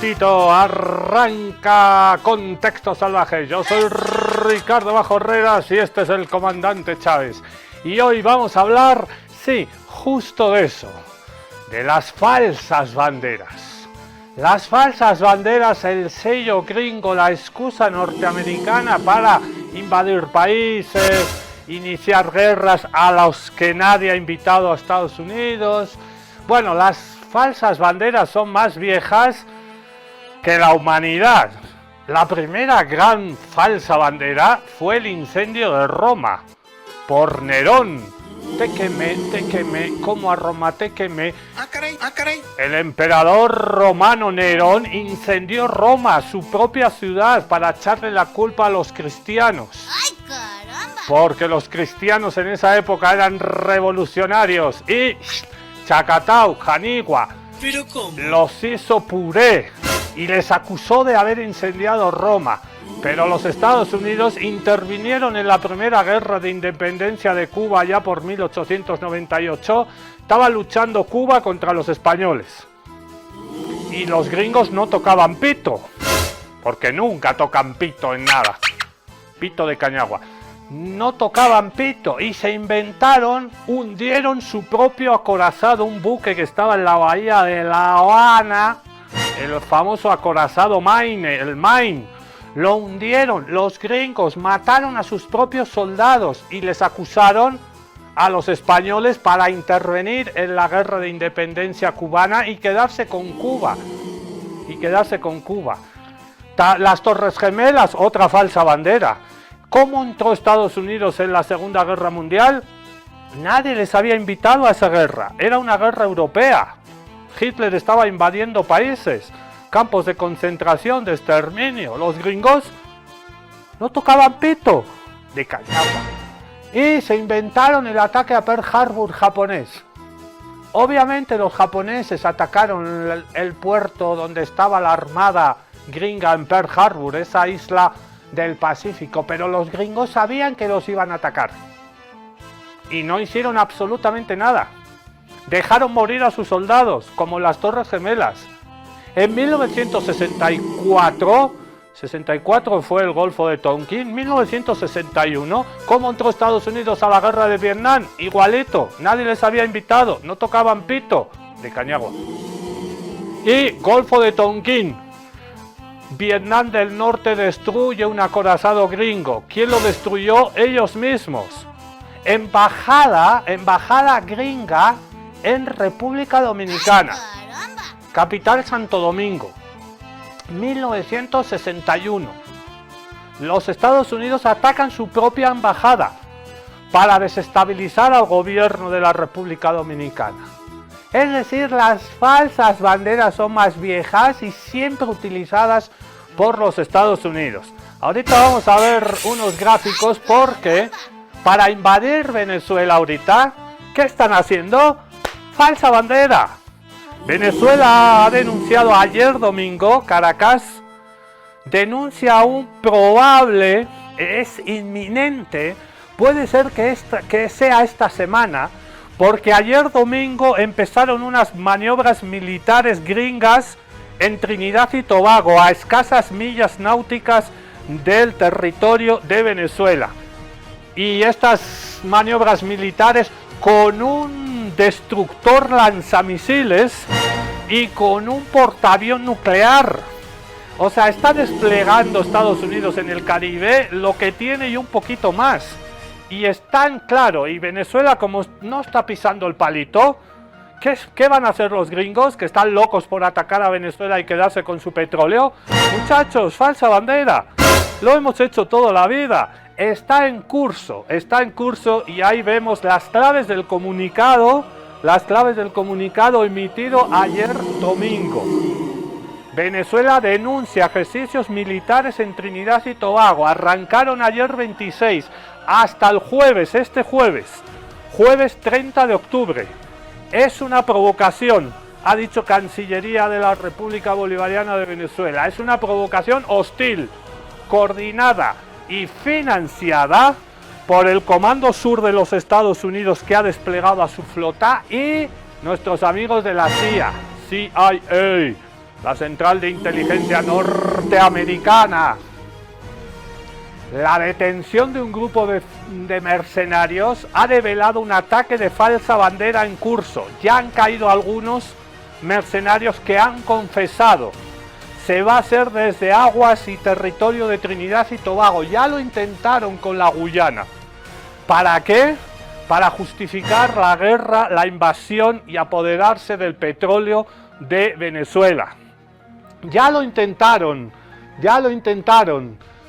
minutito arranca Contexto Salvaje. Yo soy Ricardo Bajo Herreras y este es el comandante Chávez. Y hoy vamos a hablar, sí, justo de eso, de las falsas banderas. Las falsas banderas, el sello gringo, la excusa norteamericana para invadir países, iniciar guerras a los que nadie ha invitado a Estados Unidos. Bueno, las falsas banderas son más viejas que la humanidad. La primera gran falsa bandera fue el incendio de Roma por Nerón. Te quemé, como a Roma te quemé. Caray. El emperador romano Nerón incendió Roma, su propia ciudad, para echarle la culpa a los cristianos. ¡Ay, caramba! Porque los cristianos en esa época eran revolucionarios y Chacatau, Janigua, ¿Pero cómo? los hizo puré y les acusó de haber incendiado Roma. Pero los Estados Unidos intervinieron en la primera guerra de independencia de Cuba ya por 1898. Estaba luchando Cuba contra los españoles. Y los gringos no tocaban pito, porque nunca tocan pito en nada. Pito de cañagua. No tocaban pito y se inventaron, hundieron su propio acorazado, un buque que estaba en la bahía de La Habana, el famoso acorazado Maine, el Maine. Lo hundieron, los gringos mataron a sus propios soldados y les acusaron a los españoles para intervenir en la guerra de independencia cubana y quedarse con Cuba. Las Torres Gemelas, otra falsa bandera. ¿Cómo entró Estados Unidos en la Segunda Guerra Mundial? Nadie les había invitado a esa guerra, era una guerra europea. Hitler estaba invadiendo países, campos de concentración, de exterminio. Los gringos no tocaban pito de cañagua. Y se inventaron el ataque a Pearl Harbor japonés. Obviamente los japoneses atacaron el puerto donde estaba la armada gringa en Pearl Harbor, esa isla del Pacífico, pero los gringos sabían que los iban a atacar. Y no hicieron absolutamente nada. Dejaron morir a sus soldados, como las Torres Gemelas. En 1964 fue el Golfo de Tonkin. 1961, ¿cómo entró Estados Unidos a la guerra de Vietnam? Igualito, nadie les había invitado, no tocaban pito de cañagua. Y Golfo de Tonkin, Vietnam del Norte destruye un acorazado gringo. ¿Quién lo destruyó? Ellos mismos. Embajada gringa en República Dominicana. Capital Santo Domingo, 1961. Los Estados Unidos atacan su propia embajada para desestabilizar al gobierno de la República Dominicana. Es decir, las falsas banderas son más viejas y siempre utilizadas por los Estados Unidos. Ahorita vamos a ver unos gráficos porque para invadir Venezuela ahorita, ¿qué están haciendo? Falsa bandera. Venezuela ha denunciado ayer domingo, Caracas denuncia un probable, es inminente, puede ser que sea esta semana, porque ayer domingo empezaron unas maniobras militares gringas en Trinidad y Tobago, a escasas millas náuticas del territorio de Venezuela. Y estas maniobras militares con un destructor lanzamisiles y con un portaavión nuclear. O sea, está desplegando Estados Unidos en el Caribe lo que tiene y un poquito más. Y es tan claro, y Venezuela como no está pisando el palito, ¿qué van a hacer los gringos que están locos por atacar a Venezuela y quedarse con su petróleo? Muchachos, falsa bandera, lo hemos hecho toda la vida. Está en curso y ahí vemos las claves del comunicado emitido ayer domingo. Venezuela denuncia ejercicios militares en Trinidad y Tobago. Arrancaron ayer 26 hasta el jueves, jueves 30 de octubre. Es una provocación, ha dicho Cancillería de la República Bolivariana de Venezuela. Es una provocación hostil, coordinada y financiada por el Comando Sur de los Estados Unidos, que ha desplegado a su flota, y nuestros amigos de la CIA, la Central de Inteligencia norteamericana. La detención de un grupo de mercenarios ha develado un ataque de falsa bandera en curso. Ya han caído algunos mercenarios que han confesado. Se va a hacer desde aguas y territorio de Trinidad y Tobago. Ya lo intentaron con la Guyana. ¿Para qué? Para justificar la guerra, la invasión y apoderarse del petróleo de Venezuela. Ya lo intentaron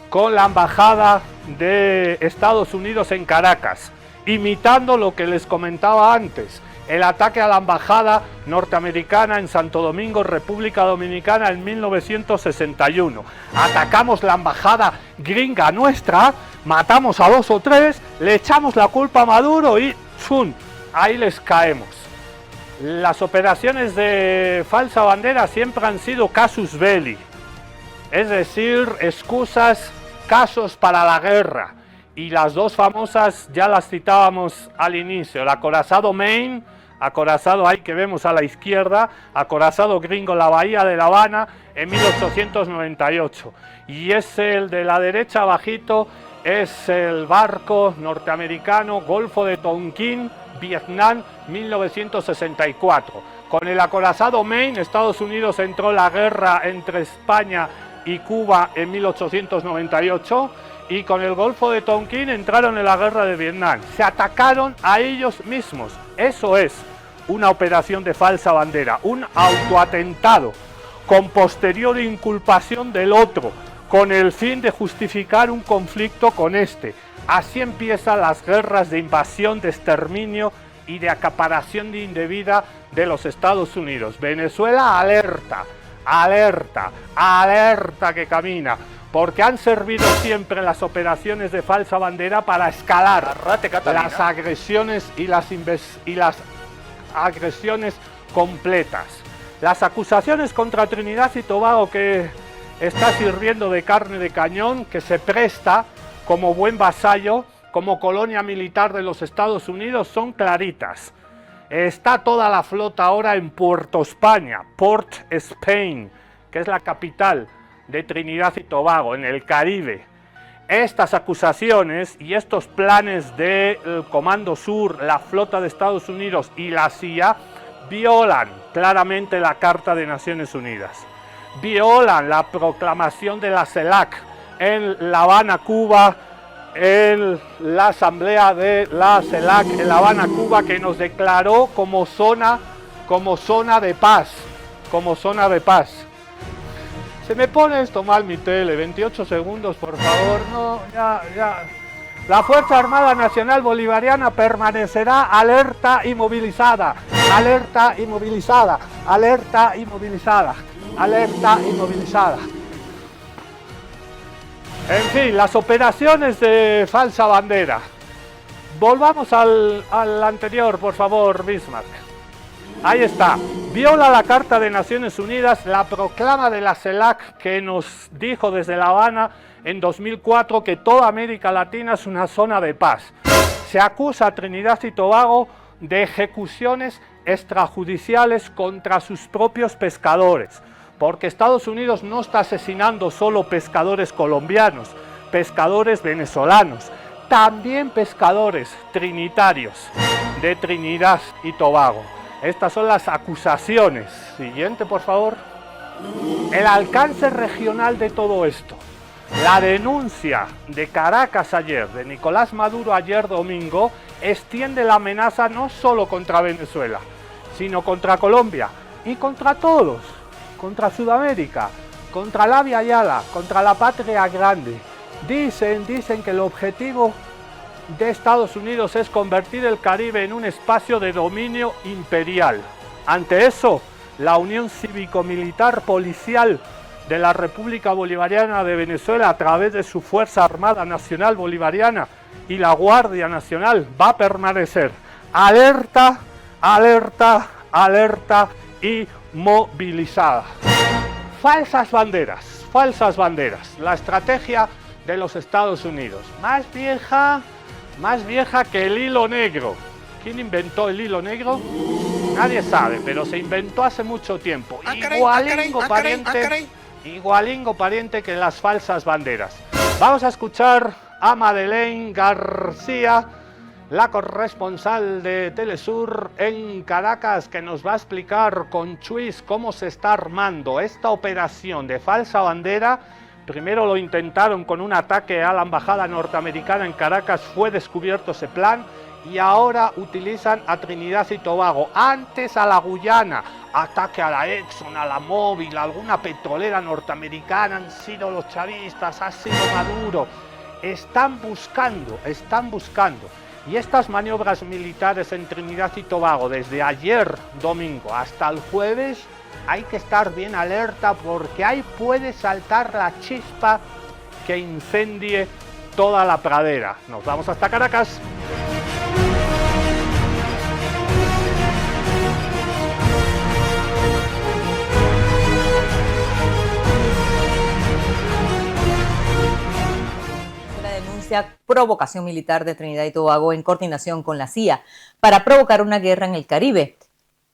con la embajada de Estados Unidos en Caracas, imitando lo que les comentaba antes, el ataque a la embajada norteamericana en Santo Domingo, República Dominicana, en 1961. Atacamos la embajada gringa nuestra, matamos a 2 o 3, le echamos la culpa a Maduro y ¡chun! Ahí les caemos. Las operaciones de falsa bandera siempre han sido casus belli, es decir, excusas, casos para la guerra. Y las dos famosas ya las citábamos al inicio: el acorazado Maine, acorazado ahí que vemos a la izquierda, acorazado gringo la bahía de La Habana en 1898, y es el de la derecha abajito, es el barco norteamericano Golfo de Tonquín, Vietnam, 1964. Con el acorazado Maine, Estados Unidos entró en la guerra entre España y Cuba en 1898, y con el Golfo de Tonquín entraron en la guerra de Vietnam. Se atacaron a ellos mismos. Eso es una operación de falsa bandera, un autoatentado con posterior inculpación del otro, con el fin de justificar un conflicto con este. Así empiezan las guerras de invasión, de exterminio y de acaparación indebida de los Estados Unidos. Venezuela alerta, alerta, alerta que camina, porque han servido siempre las operaciones de falsa bandera para escalar las agresiones y las agresiones completas. Las acusaciones contra Trinidad y Tobago, que está sirviendo de carne de cañón, que se presta como buen vasallo, como colonia militar de los Estados Unidos, son claritas. Está toda la flota ahora en Puerto España, Port Spain, que es la capital de Trinidad y Tobago, en el Caribe. Estas acusaciones y estos planes del Comando Sur, la flota de Estados Unidos y la CIA violan claramente la Carta de Naciones Unidas, violan la proclamación de la CELAC en La Habana, Cuba, en la asamblea de la CELAC en La Habana, Cuba, que nos declaró como zona de paz, como zona de paz. Se me pone esto mal mi tele, 28 segundos por favor, no, ya. La Fuerza Armada Nacional Bolivariana permanecerá alerta y movilizada, alerta y movilizada, alerta y movilizada, alerta y movilizada. En fin, las operaciones de falsa bandera. Volvamos al anterior, por favor, Bismarck. Ahí está. Viola la Carta de Naciones Unidas, la proclama de la CELAC, que nos dijo desde La Habana en 2004 que toda América Latina es una zona de paz. Se acusa a Trinidad y Tobago de ejecuciones extrajudiciales contra sus propios pescadores, porque Estados Unidos no está asesinando solo pescadores colombianos, pescadores venezolanos, también pescadores trinitarios de Trinidad y Tobago. Estas son las acusaciones. Siguiente, por favor. El alcance regional de todo esto. La denuncia de Caracas ayer, de Nicolás Maduro ayer domingo, extiende la amenaza no solo contra Venezuela, sino contra Colombia y contra todos, contra Sudamérica, contra la Via Yala, contra la patria grande. Dicen que el objetivo de Estados Unidos es convertir el Caribe en un espacio de dominio imperial. Ante eso, la Unión Cívico-Militar Policial de la República Bolivariana de Venezuela, a través de su Fuerza Armada Nacional Bolivariana y la Guardia Nacional, va a permanecer alerta, alerta, alerta y movilizada. Falsas banderas, la estrategia de los Estados Unidos, más vieja que el hilo negro. ¿Quién inventó el hilo negro? Nadie sabe, pero se inventó hace mucho tiempo. Igualingo pariente que las falsas banderas. Vamos a escuchar a Madeleine García, la corresponsal de Telesur en Caracas, que nos va a explicar con Chuis cómo se está armando esta operación de falsa bandera. Primero lo intentaron con un ataque a la embajada norteamericana en Caracas, fue descubierto ese plan, y ahora utilizan a Trinidad y Tobago, antes a la Guyana, ataque a la Exxon, a la Móvil, a alguna petrolera norteamericana, han sido los chavistas, ha sido Maduro. Están buscando, y estas maniobras militares en Trinidad y Tobago, desde ayer domingo hasta el jueves, hay que estar bien alerta porque ahí puede saltar la chispa que incendie toda la pradera. Nos vamos hasta Caracas. Provocación militar de Trinidad y Tobago en coordinación con la CIA para provocar una guerra en el Caribe.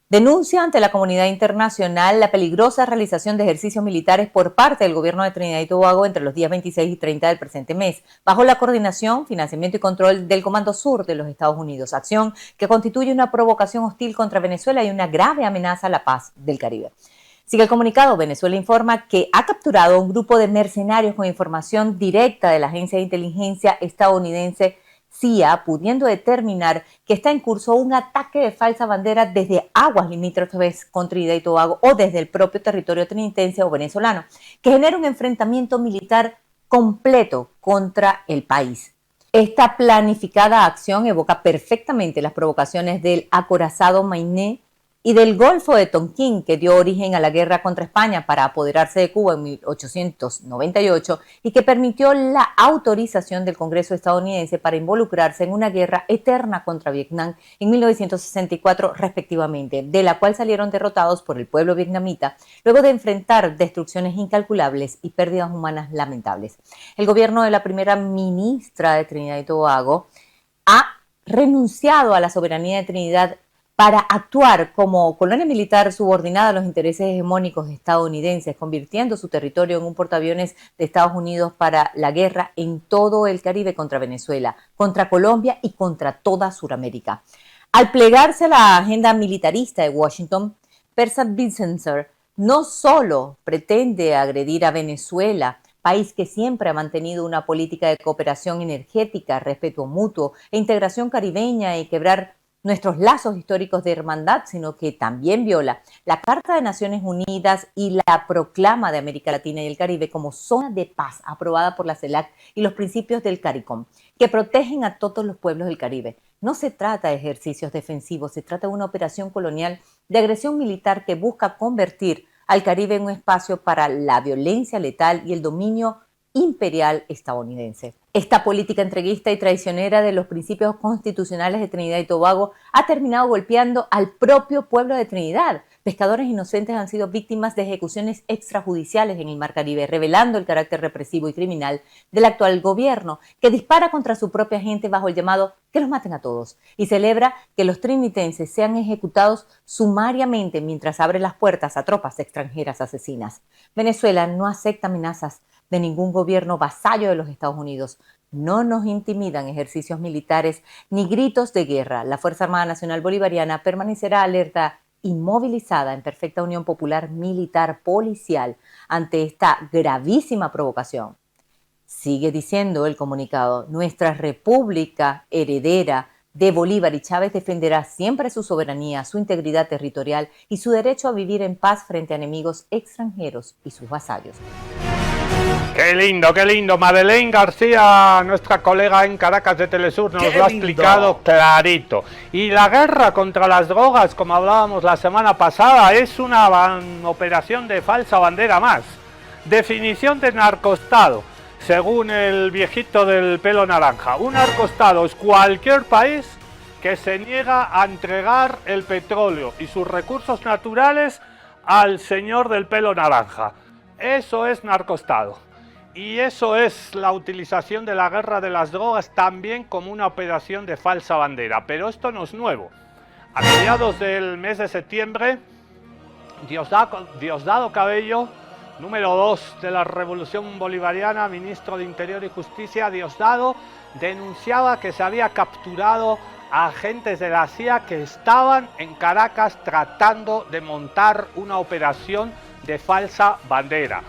Denuncia ante la comunidad internacional la peligrosa realización de ejercicios militares por parte del gobierno de Trinidad y Tobago entre los días 26 y 30 del presente mes, bajo la coordinación, financiamiento y control del Comando Sur de los Estados Unidos, acción que constituye una provocación hostil contra Venezuela y una grave amenaza a la paz del Caribe. Sigue el comunicado, Venezuela informa que ha capturado a un grupo de mercenarios con información directa de la agencia de inteligencia estadounidense CIA, pudiendo determinar que está en curso un ataque de falsa bandera desde aguas limítrofes con Trinidad y Tobago o desde el propio territorio trinitense o venezolano, que genera un enfrentamiento militar completo contra el país. Esta planificada acción evoca perfectamente las provocaciones del acorazado Mainé y del Golfo de Tonquín, que dio origen a la guerra contra España para apoderarse de Cuba en 1898 y que permitió la autorización del Congreso estadounidense para involucrarse en una guerra eterna contra Vietnam en 1964 respectivamente, de la cual salieron derrotados por el pueblo vietnamita luego de enfrentar destrucciones incalculables y pérdidas humanas lamentables. El gobierno de la primera ministra de Trinidad y Tobago ha renunciado a la soberanía de Trinidad para actuar como colonia militar subordinada a los intereses hegemónicos estadounidenses, convirtiendo su territorio en un portaaviones de Estados Unidos para la guerra en todo el Caribe contra Venezuela, contra Colombia y contra toda Sudamérica. Al plegarse a la agenda militarista de Washington, Persad Bicenser no solo pretende agredir a Venezuela, país que siempre ha mantenido una política de cooperación energética, respeto mutuo e integración caribeña y quebrar nuestros lazos históricos de hermandad, sino que también viola la Carta de Naciones Unidas y la Proclama de América Latina y el Caribe como zona de paz aprobada por la CELAC y los principios del CARICOM, que protegen a todos los pueblos del Caribe. No se trata de ejercicios defensivos, se trata de una operación colonial de agresión militar que busca convertir al Caribe en un espacio para la violencia letal y el dominio imperial estadounidense. Esta política entreguista y traicionera de los principios constitucionales de Trinidad y Tobago ha terminado golpeando al propio pueblo de Trinidad. Pescadores inocentes han sido víctimas de ejecuciones extrajudiciales en el Mar Caribe, revelando el carácter represivo y criminal del actual gobierno, que dispara contra su propia gente bajo el llamado que los maten a todos y celebra que los trinitenses sean ejecutados sumariamente mientras abre las puertas a tropas extranjeras asesinas. Venezuela no acepta amenazas de ningún gobierno vasallo de los Estados Unidos. No nos intimidan ejercicios militares ni gritos de guerra. La Fuerza Armada Nacional Bolivariana permanecerá alerta y movilizada en perfecta unión popular militar policial ante esta gravísima provocación. Sigue diciendo el comunicado, nuestra república heredera de Bolívar y Chávez defenderá siempre su soberanía, su integridad territorial y su derecho a vivir en paz frente a enemigos extranjeros y sus vasallos. Qué lindo, Madeleine García, nuestra colega en Caracas de Telesur, nos lo ha explicado clarito. Y la guerra contra las drogas, como hablábamos la semana pasada, es una operación de falsa bandera más. Definición de narcoestado, según el viejito del pelo naranja. Un narcoestado es cualquier país que se niega a entregar el petróleo y sus recursos naturales al señor del pelo naranja. Eso es narcoestado. Y eso es la utilización de la guerra de las drogas también como una operación de falsa bandera. Pero esto no es nuevo. A mediados del mes de septiembre, Diosdado Cabello, número 2 de la Revolución Bolivariana, ministro de Interior y Justicia, Diosdado, denunciaba que se había capturado a agentes de la CIA que estaban en Caracas tratando de montar una operación de falsa bandera.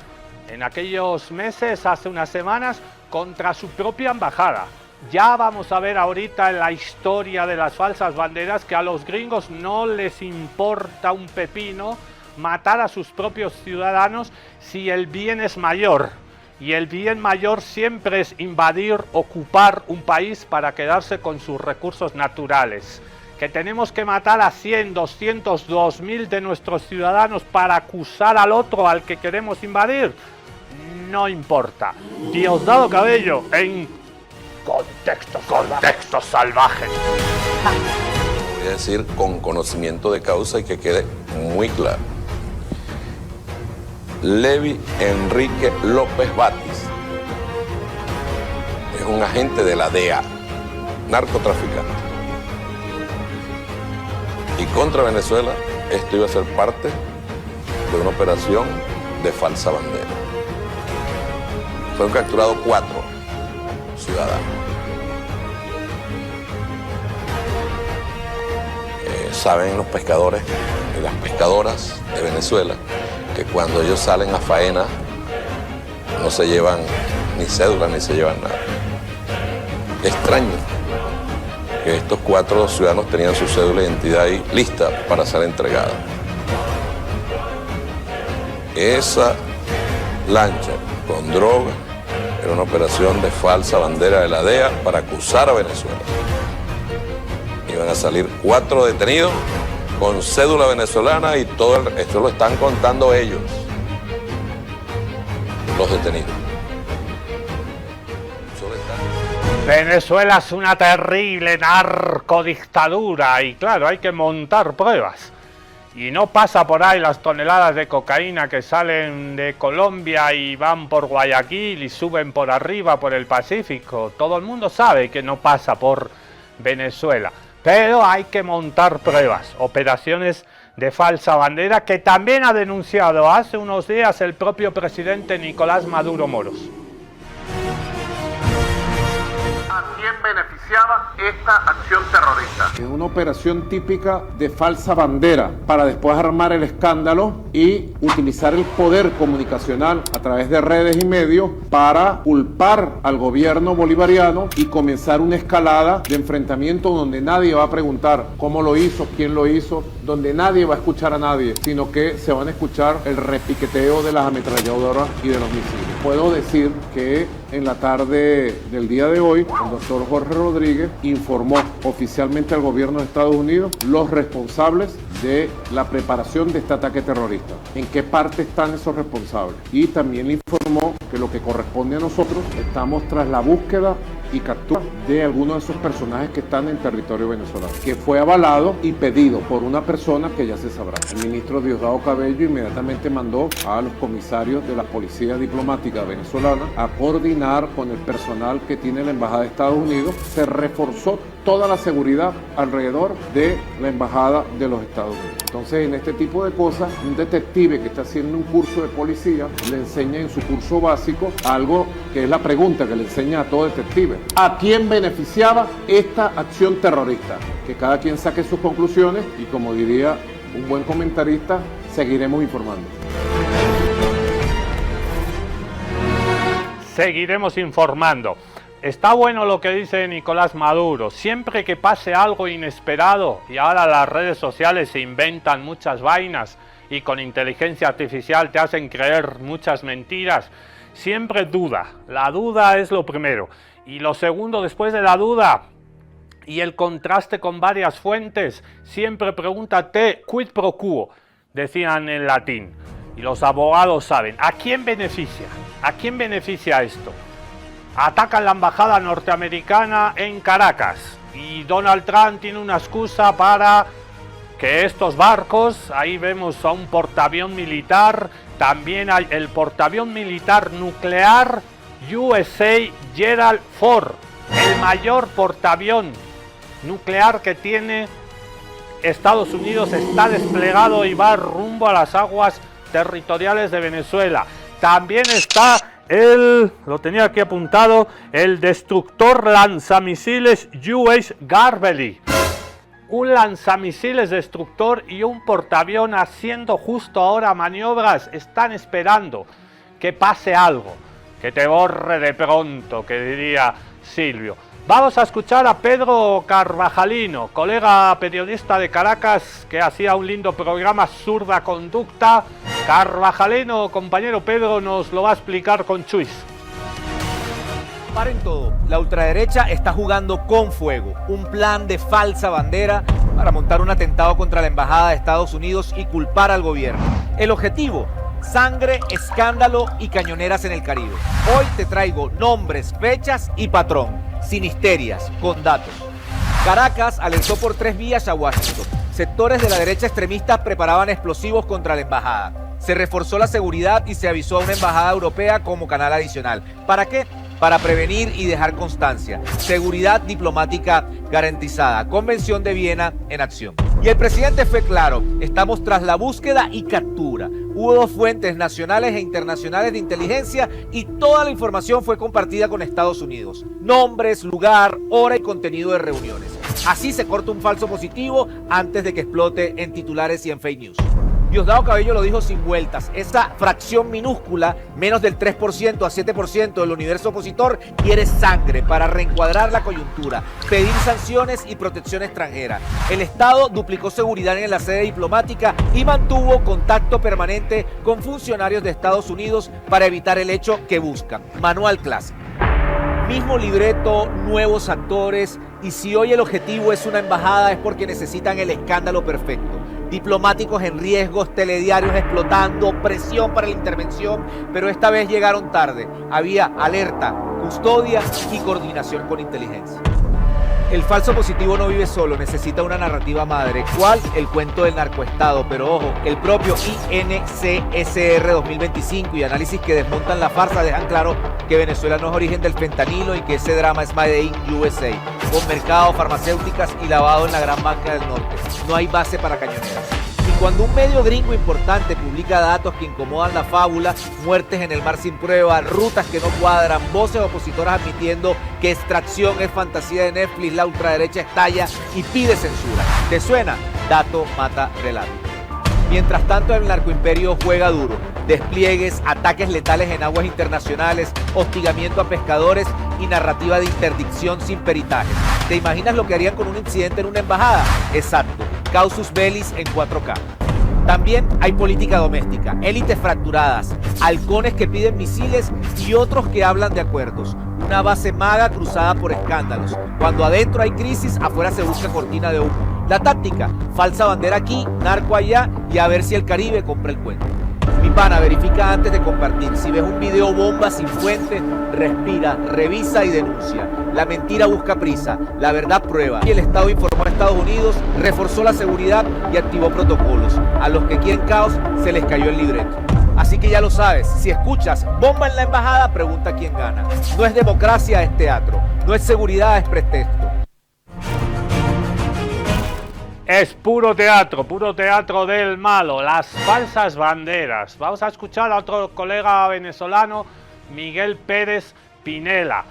En aquellos meses, hace unas semanas, contra su propia embajada. Ya vamos a ver ahorita en la historia de las falsas banderas que a los gringos no les importa un pepino matar a sus propios ciudadanos si el bien es mayor. Y el bien mayor siempre es invadir, ocupar un país para quedarse con sus recursos naturales. Que tenemos que matar a 100, 200, 2000 de nuestros ciudadanos para acusar al otro al que queremos invadir, no importa. Diosdado Cabello en Contextos Salvajes. Voy a decir con conocimiento de causa y que quede muy claro. Levi Enrique López Batis es un agente de la DEA, narcotraficante. Y contra Venezuela, esto iba a ser parte de una operación de falsa bandera. Fueron capturados 4 ciudadanos. Saben los pescadores y las pescadoras de Venezuela que cuando ellos salen a faena no se llevan ni cédula ni se llevan nada. Extraño que estos 4 ciudadanos tenían su cédula de identidad ahí lista para ser entregada. Esa lancha con droga era una operación de falsa bandera de la DEA para acusar a Venezuela. Iban a salir 4 detenidos con cédula venezolana y todo esto lo están contando ellos, los detenidos. Venezuela es una terrible narcodictadura y claro, hay que montar pruebas. Y no pasa por ahí las toneladas de cocaína que salen de Colombia y van por Guayaquil y suben por arriba por el Pacífico. Todo el mundo sabe que no pasa por Venezuela. Pero hay que montar pruebas, operaciones de falsa bandera que también ha denunciado hace unos días el propio presidente Nicolás Maduro Moros. ¿A quién beneficiaba esta acción terrorista? Es una operación típica de falsa bandera para después armar el escándalo y utilizar el poder comunicacional a través de redes y medios para culpar al gobierno bolivariano y comenzar una escalada de enfrentamiento donde nadie va a preguntar cómo lo hizo, quién lo hizo, donde nadie va a escuchar a nadie, sino que se van a escuchar el repiqueteo de las ametralladoras y de los misiles. Puedo decir que en la tarde del día de hoy, el doctor Jorge Rodríguez informó oficialmente al gobierno de Estados Unidos los responsables de la preparación de este ataque terrorista, en qué parte están esos responsables. Y también le informó que lo que corresponde a nosotros, estamos tras la búsqueda y captura de algunos de esos personajes que están en territorio venezolano, que fue avalado y pedido por una persona que ya se sabrá. El ministro Diosdado Cabello inmediatamente mandó a los comisarios de la Policía Diplomática venezolana a coordinar con el personal que tiene la Embajada de Estados Unidos. Se reforzó toda la seguridad alrededor de la Embajada de los Estados Unidos. Entonces, en este tipo de cosas, un detective que está haciendo un curso de policía le enseña en su curso básico algo que es la pregunta que le enseña a todo detective. ¿A quién beneficiaba esta acción terrorista? Que cada quien saque sus conclusiones y, como diría un buen comentarista, seguiremos informando. Seguiremos informando. Está bueno lo que dice Nicolás Maduro. Siempre que pase algo inesperado, y ahora las redes sociales se inventan muchas vainas y con inteligencia artificial te hacen creer muchas mentiras, siempre duda. La duda es lo primero. Y lo segundo, después de la duda y el contraste con varias fuentes, siempre pregúntate quid pro quo, decían en latín. Y los abogados saben, ¿a quién beneficia? ¿A quién beneficia esto? Atacan la embajada norteamericana en Caracas y Donald Trump tiene una excusa para que estos barcos, ahí vemos a un portaavión militar, también hay el portaavión militar nuclear USA Gerald Ford, el mayor portaavión nuclear que tiene Estados Unidos está desplegado y va rumbo a las aguas territoriales de Venezuela. También está lo tenía aquí apuntado, el destructor lanzamisiles UH Garbely. Un lanzamisiles destructor y un portaavión haciendo justo ahora maniobras, están esperando que pase algo, que te borre de pronto, que diría Silvio. Vamos a escuchar a Pedro Carvajalino, colega periodista de Caracas que hacía un lindo programa Zurda Conducta. Carvajalino, compañero Pedro, nos lo va a explicar con Chuis. Paren todo, la ultraderecha está jugando con fuego, un plan de falsa bandera para montar un atentado contra la embajada de Estados Unidos y culpar al gobierno. El objetivo, sangre, escándalo y cañoneras en el Caribe. Hoy te traigo nombres, fechas y patrón, sin histerias, con datos. Caracas alertó por 3 vías a Washington. Sectores de la derecha extremista preparaban explosivos contra la embajada. Se reforzó la seguridad y se avisó a una embajada europea como canal adicional. ¿Para qué? Para prevenir y dejar constancia. Seguridad diplomática garantizada. Convención de Viena en acción. Y el presidente fue claro, estamos tras la búsqueda y captura. Hubo 2 fuentes nacionales e internacionales de inteligencia y toda la información fue compartida con Estados Unidos. Nombres, lugar, hora y contenido de reuniones. Así se corta un falso positivo antes de que explote en titulares y en fake news. Diosdado Cabello lo dijo sin vueltas, esa fracción minúscula, menos del 3% a 7% del universo opositor, quiere sangre para reencuadrar la coyuntura, pedir sanciones y protección extranjera. El Estado duplicó seguridad en la sede diplomática y mantuvo contacto permanente con funcionarios de Estados Unidos para evitar el hecho que buscan. Manual clásico. Mismo libreto, nuevos actores, y si hoy el objetivo es una embajada es porque necesitan el escándalo perfecto. Diplomáticos en riesgos, telediarios explotando, presión para la intervención, pero esta vez llegaron tarde. Había alerta, custodia y coordinación con inteligencia. El falso positivo no vive solo, necesita una narrativa madre. ¿Cuál? El cuento del narcoestado, pero ojo, el propio INCSR 2025 y análisis que desmontan la farsa dejan claro que Venezuela no es origen del fentanilo y que ese drama es made in USA, con mercado, farmacéuticas y lavado en la gran banca del norte. No hay base para cañoneras. Y cuando un medio gringo importante publica datos que incomodan la fábula, muertes en el mar sin prueba, rutas que no cuadran, voces opositoras admitiendo que Extracción es fantasía de Netflix, la ultraderecha estalla y pide censura. ¿Te suena? Dato mata relato. Mientras tanto, el narcoimperio juega duro. Despliegues, ataques letales en aguas internacionales, hostigamiento a pescadores y narrativa de interdicción sin peritaje. ¿Te imaginas lo que harían con un incidente en una embajada? Exacto. Causus bellis en 4K. También hay política doméstica, élites fracturadas, halcones que piden misiles y otros que hablan de acuerdos. Una base maga cruzada por escándalos. Cuando adentro hay crisis, afuera se busca cortina de humo. La táctica, falsa bandera aquí, narco allá y a ver si el Caribe compra el cuento. Mi pana, verifica antes de compartir. Si ves un video bomba sin fuente, respira, revisa y denuncia. La mentira busca prisa, la verdad prueba. Y el Estado informó a Estados Unidos, reforzó la seguridad y activó protocolos. A los que quieren caos, se les cayó el libreto. Así que ya lo sabes, si escuchas bomba en la embajada, pregunta quién gana. No es democracia, es teatro. No es seguridad, es pretexto. Es puro teatro del malo, las falsas banderas. Vamos a escuchar a otro colega venezolano, Miguel Pérez Pinela,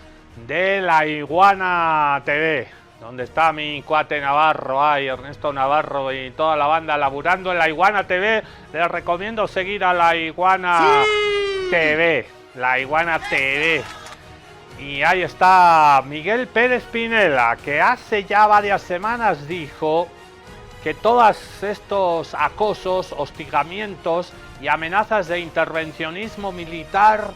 de La Iguana TV, donde está mi cuate Navarro, Ernesto Navarro y toda la banda laburando en La Iguana TV. Les recomiendo seguir a La Iguana TV, La Iguana TV. Y ahí está Miguel Pérez Pinela, que hace ya varias semanas dijo que todos estos acosos, hostigamientos y amenazas de intervencionismo militar,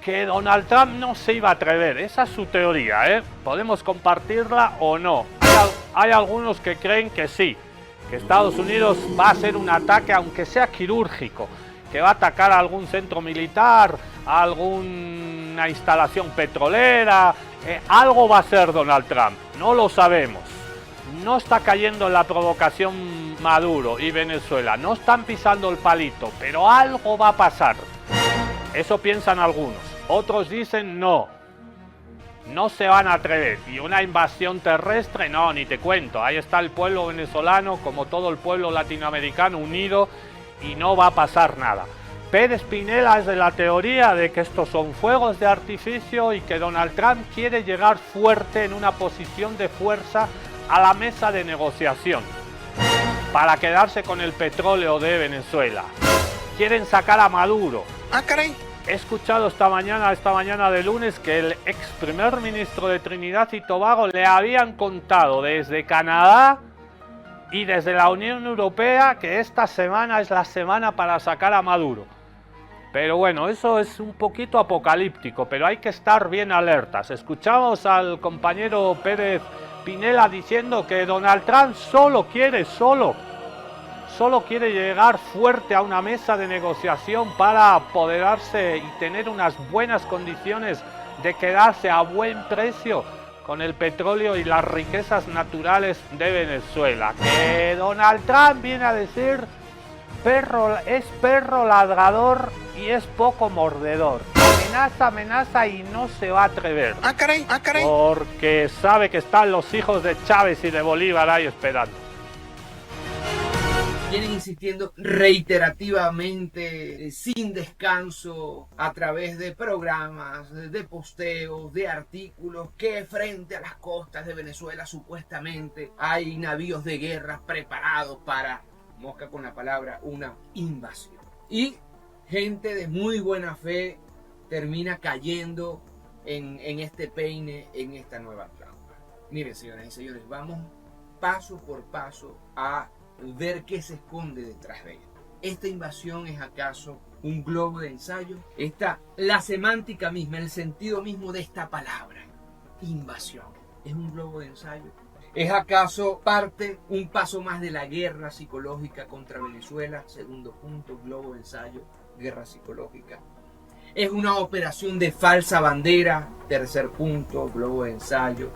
que Donald Trump no se iba a atrever. Esa es su teoría, podemos compartirla o no. Hay algunos que creen que sí, que Estados Unidos va a hacer un ataque, aunque sea quirúrgico, que va a atacar a algún centro militar, a alguna instalación petrolera, algo va a hacer Donald Trump, no lo sabemos. No está cayendo en la provocación Maduro y Venezuela, no están pisando el palito, pero algo va a pasar. Eso piensan algunos, otros dicen no. no se van a atrever. Y una invasión terrestre, no, ni te cuento. Ahí está el pueblo venezolano, como todo el pueblo latinoamericano, unido, y no va a pasar nada. Pérez Pinela es de la teoría de que estos son fuegos de artificio y que Donald Trump quiere llegar fuerte en una posición de fuerza a la mesa de negociación para quedarse con el petróleo de Venezuela. Quieren sacar a Maduro. Ah, caray. He escuchado esta mañana de lunes, que el ex primer ministro de Trinidad y Tobago le habían contado desde Canadá y desde la Unión Europea que esta semana es la semana para sacar a Maduro. Pero bueno, eso es un poquito apocalíptico, pero hay que estar bien alertas. Escuchamos al compañero Pérez Pinela diciendo que Donald Trump solo quiere llegar fuerte a una mesa de negociación para apoderarse y tener unas buenas condiciones de quedarse a buen precio con el petróleo y las riquezas naturales de Venezuela. Que Donald Trump viene a decir es perro ladrador y es poco mordedor. Amenaza y no se va a atrever. Ah, caray. Porque sabe que están los hijos de Chávez y de Bolívar ahí esperando. Vienen insistiendo reiterativamente, sin descanso, a través de programas, de posteos, de artículos, que frente a las costas de Venezuela supuestamente hay navíos de guerra preparados para, mosca con la palabra, una invasión. Y gente de muy buena fe termina cayendo en este peine, en esta nueva trampa. Miren, señoras y señores, vamos paso por paso a ver qué se esconde detrás de esto. ¿Esta invasión es acaso un globo de ensayo? La semántica misma, el sentido mismo de esta palabra, invasión, ¿es un globo de ensayo? ¿Es acaso un paso más de la guerra psicológica contra Venezuela? Segundo punto, globo de ensayo, guerra psicológica. ¿Es una operación de falsa bandera? Tercer punto, globo de ensayo,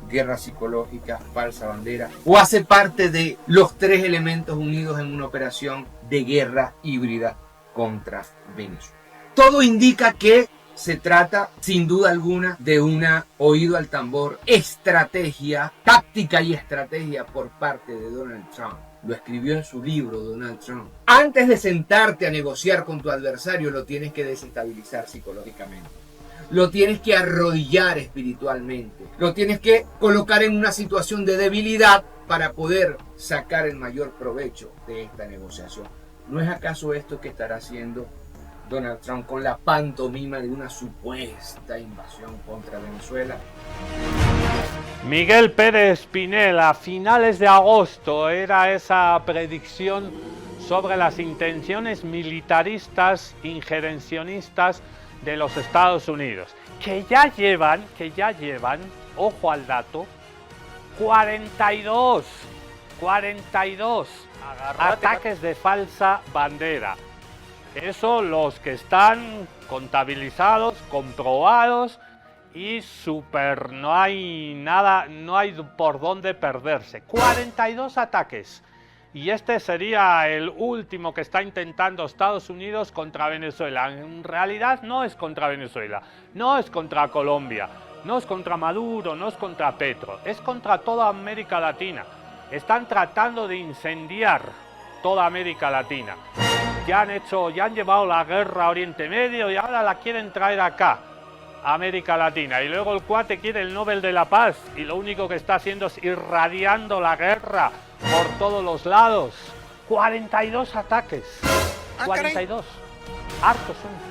guerra psicológica, falsa bandera. ¿O hace parte de los tres elementos unidos en una operación de guerra híbrida contra Venezuela? Todo indica que se trata, sin duda alguna, de una oído al tambor, estrategia, táctica y estrategia por parte de Donald Trump. Lo escribió en su libro Donald Trump. Antes de sentarte a negociar con tu adversario, lo tienes que desestabilizar psicológicamente. Lo tienes que arrodillar espiritualmente. Lo tienes que colocar en una situación de debilidad para poder sacar el mayor provecho de esta negociación. ¿No es acaso esto que estará haciendo Donald Trump con la pantomima de una supuesta invasión contra Venezuela? Miguel Pérez Pinela, a finales de agosto era esa predicción sobre las intenciones militaristas, injerencionistas de los Estados Unidos, que ya llevan, ojo al dato, 42 ataques de falsa bandera. Eso los que están contabilizados, comprobados y no hay nada, no hay por dónde perderse. 42 ataques. Y este sería el último que está intentando Estados Unidos contra Venezuela. En realidad no es contra Venezuela, no es contra Colombia, no es contra Maduro, no es contra Petro, es contra toda América Latina. Están tratando de incendiar toda América Latina. Ya han llevado la guerra a Oriente Medio y ahora la quieren traer acá, a América Latina. Y luego el cuate quiere el Nobel de la Paz y lo único que está haciendo es irradiando la guerra por todos los lados. 42 ataques. 42. Hartos son.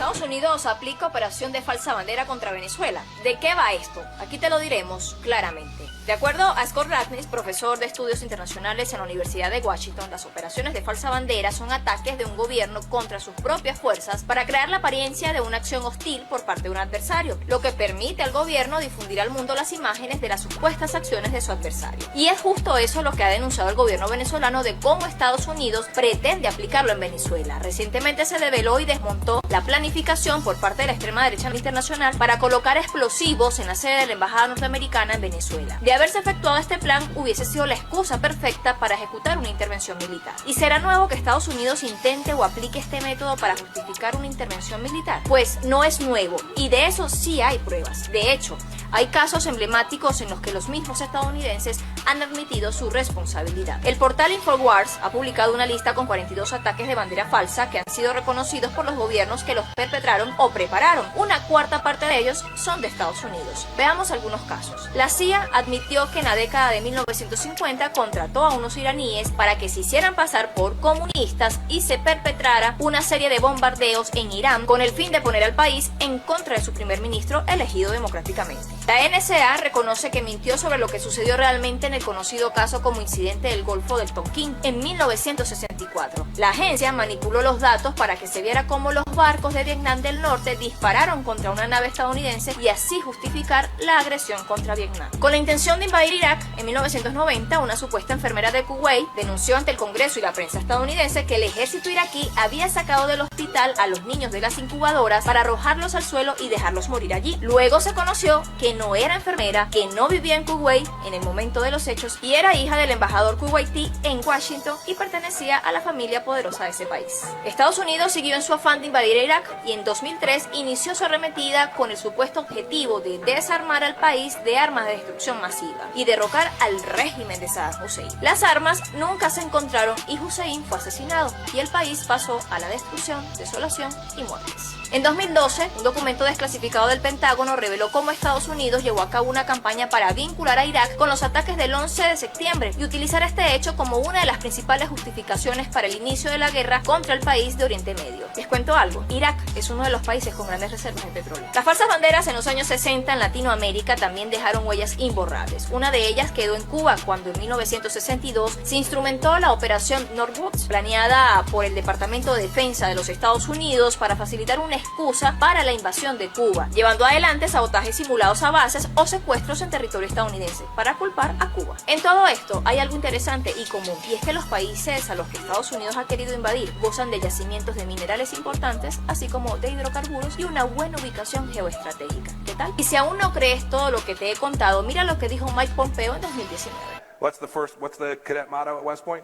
Estados Unidos aplica operación de falsa bandera contra Venezuela. ¿De qué va esto? Aquí te lo diremos claramente. De acuerdo a Scott Ratnis, profesor de estudios internacionales en la Universidad de Washington, las operaciones de falsa bandera son ataques de un gobierno contra sus propias fuerzas para crear la apariencia de una acción hostil por parte de un adversario, lo que permite al gobierno difundir al mundo las imágenes de las supuestas acciones de su adversario. Y es justo eso lo que ha denunciado el gobierno venezolano de cómo Estados Unidos pretende aplicarlo en Venezuela. Recientemente se develó y desmontó la planificación justificación por parte de la extrema derecha internacional para colocar explosivos en la sede de la embajada norteamericana en Venezuela. De haberse efectuado este plan, hubiese sido la excusa perfecta para ejecutar una intervención militar. ¿Y será nuevo que Estados Unidos intente o aplique este método para justificar una intervención militar? Pues no es nuevo, y de eso sí hay pruebas. De hecho, hay casos emblemáticos en los que los mismos estadounidenses han admitido su responsabilidad. El portal Infowars ha publicado una lista con 42 ataques de bandera falsa que han sido reconocidos por los gobiernos que los perpetraron o prepararon. Una cuarta parte de ellos son de Estados Unidos. Veamos algunos casos. La CIA admitió que en la década de 1950 contrató a unos iraníes para que se hicieran pasar por comunistas y se perpetrara una serie de bombardeos en Irán con el fin de poner al país en contra de su primer ministro elegido democráticamente. La NSA reconoce que mintió sobre lo que sucedió realmente en el conocido caso como incidente del Golfo del Tonkin en 1964. La agencia manipuló los datos para que se viera cómo los barcos de Vietnam del Norte dispararon contra una nave estadounidense y así justificar la agresión contra Vietnam. Con la intención de invadir Irak, en 1990, una supuesta enfermera de Kuwait denunció ante el Congreso y la prensa estadounidense que el ejército iraquí había sacado del hospital a los niños de las incubadoras para arrojarlos al suelo y dejarlos morir allí. Luego se conoció que no era enfermera, que no vivía en Kuwait en el momento de los hechos y era hija del embajador kuwaití en Washington y pertenecía a la familia poderosa de ese país. Estados Unidos siguió en su afán de invadir Irak y en 2003 inició su arremetida con el supuesto objetivo de desarmar al país de armas de destrucción masiva y derrocar al régimen de Saddam Hussein. Las armas nunca se encontraron y Hussein fue asesinado y el país pasó a la destrucción, desolación y muertes. En 2012, un documento desclasificado del Pentágono reveló cómo Estados Unidos llevó a cabo una campaña para vincular a Irak con los ataques del 11 de septiembre y utilizar este hecho como una de las principales justificaciones para el inicio de la guerra contra el país de Oriente Medio. Les cuento algo, Irak es uno de los países con grandes reservas de petróleo. Las falsas banderas en los años 60 en Latinoamérica también dejaron huellas imborrables. Una de ellas quedó en Cuba cuando en 1962 se instrumentó la operación Northwoods, planeada por el Departamento de Defensa de los Estados Unidos para facilitar una excusa para la invasión de Cuba, llevando adelante sabotajes simulados a bases o secuestros en territorio estadounidense para culpar a Cuba. En todo esto hay algo interesante y común, y es que los países a los que Estados Unidos ha querido invadir gozan de yacimientos de minerales importantes, así como de hidrocarburos y una buena ubicación geoestratégica. ¿Qué tal? Y si aún no crees todo lo que te he contado, mira lo que dijo Mike Pompeo en 2019. What's the cadet motto at West Point?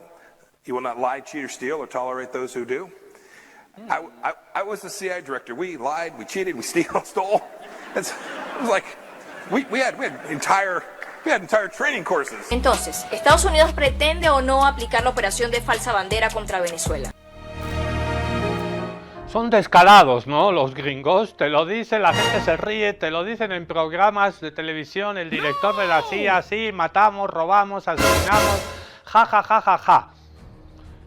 You will not lie, cheat, or steal, or tolerate those who do. I was the CIA director. We lied, we cheated, we stole. It was like we had entire training courses. Entonces, ¿Estados Unidos pretende o no aplicar la operación de falsa bandera contra Venezuela? Son descarados, ¿no? Los gringos, te lo dicen, la gente se ríe, te lo dicen en programas de televisión, el director de la CIA, sí, matamos, robamos, asesinamos, ja, ja, ja, ja, ja.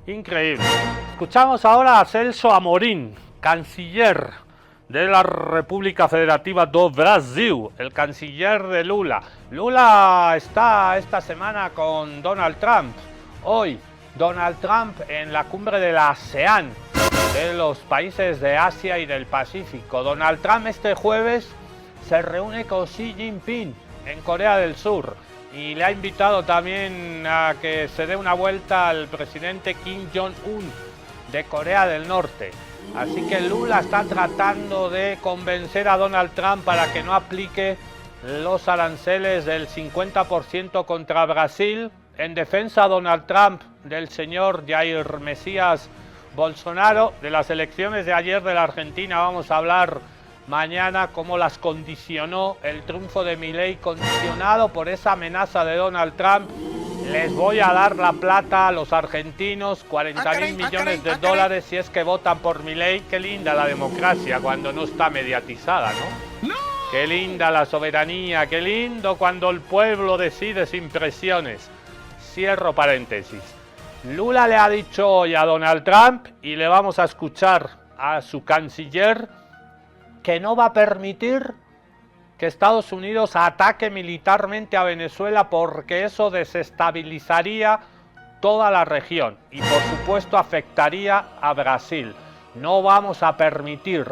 Increíble. Escuchamos ahora a Celso Amorim, canciller de la República Federativa do Brasil, el canciller de Lula. Lula está esta semana con Donald Trump. Hoy, Donald Trump en la cumbre de la ASEAN, de los países de Asia y del Pacífico. Donald Trump este jueves se reúne con Xi Jinping en Corea del Sur y le ha invitado también a que se dé una vuelta al presidente Kim Jong-un de Corea del Norte. Así que Lula está tratando de convencer a Donald Trump para que no aplique los aranceles del 50% contra Brasil. En defensa Donald Trump del señor Jair Mesías Bolsonaro. De las elecciones de ayer de la Argentina vamos a hablar mañana cómo las condicionó el triunfo de Milei, condicionado por esa amenaza de Donald Trump. Les voy a dar la plata a los argentinos, 40.000 millones de dólares si es que votan por Milei. Qué linda la democracia cuando no está mediatizada, ¿no? Qué linda la soberanía, qué lindo cuando el pueblo decide sin presiones. Cierro paréntesis. Lula le ha dicho hoy a Donald Trump, y le vamos a escuchar a su canciller, que no va a permitir que Estados Unidos ataque militarmente a Venezuela porque eso desestabilizaría toda la región y por supuesto afectaría a Brasil. No vamos a permitir,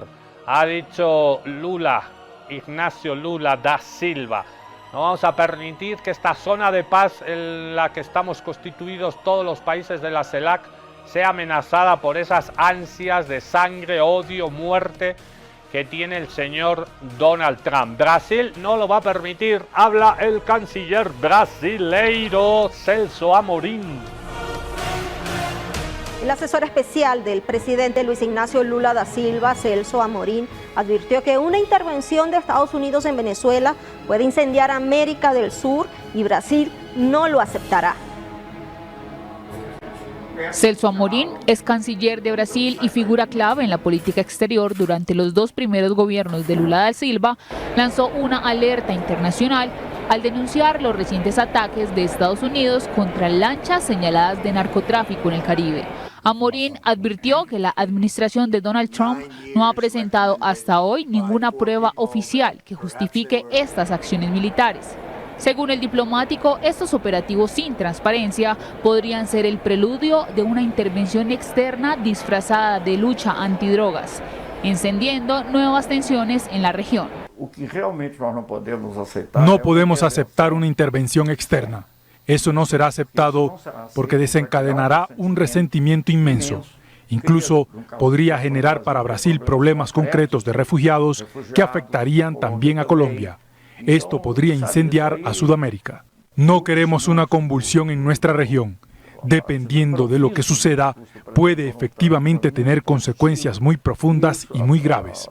ha dicho Lula, Ignacio Lula da Silva, no vamos a permitir que esta zona de paz en la que estamos constituidos todos los países de la CELAC sea amenazada por esas ansias de sangre, odio, muerte que tiene el señor Donald Trump. Brasil no lo va a permitir, habla el canciller brasileiro Celso Amorim. El asesor especial del presidente Luis Ignacio Lula da Silva, Celso Amorim, advirtió que una intervención de Estados Unidos en Venezuela puede incendiar América del Sur y Brasil no lo aceptará. Celso Amorim es canciller de Brasil y figura clave en la política exterior. Durante los 2 primeros gobiernos de Lula da Silva, lanzó una alerta internacional al denunciar los recientes ataques de Estados Unidos contra lanchas señaladas de narcotráfico en el Caribe. Amorim advirtió que la administración de Donald Trump no ha presentado hasta hoy ninguna prueba oficial que justifique estas acciones militares. Según el diplomático, estos operativos sin transparencia podrían ser el preludio de una intervención externa disfrazada de lucha antidrogas, encendiendo nuevas tensiones en la región. No podemos aceptar una intervención externa. Eso no será aceptado porque desencadenará un resentimiento inmenso. Incluso podría generar para Brasil problemas concretos de refugiados que afectarían también a Colombia. Esto podría incendiar a Sudamérica. No queremos una convulsión en nuestra región. Dependiendo de lo que suceda, puede efectivamente tener consecuencias muy profundas y muy graves.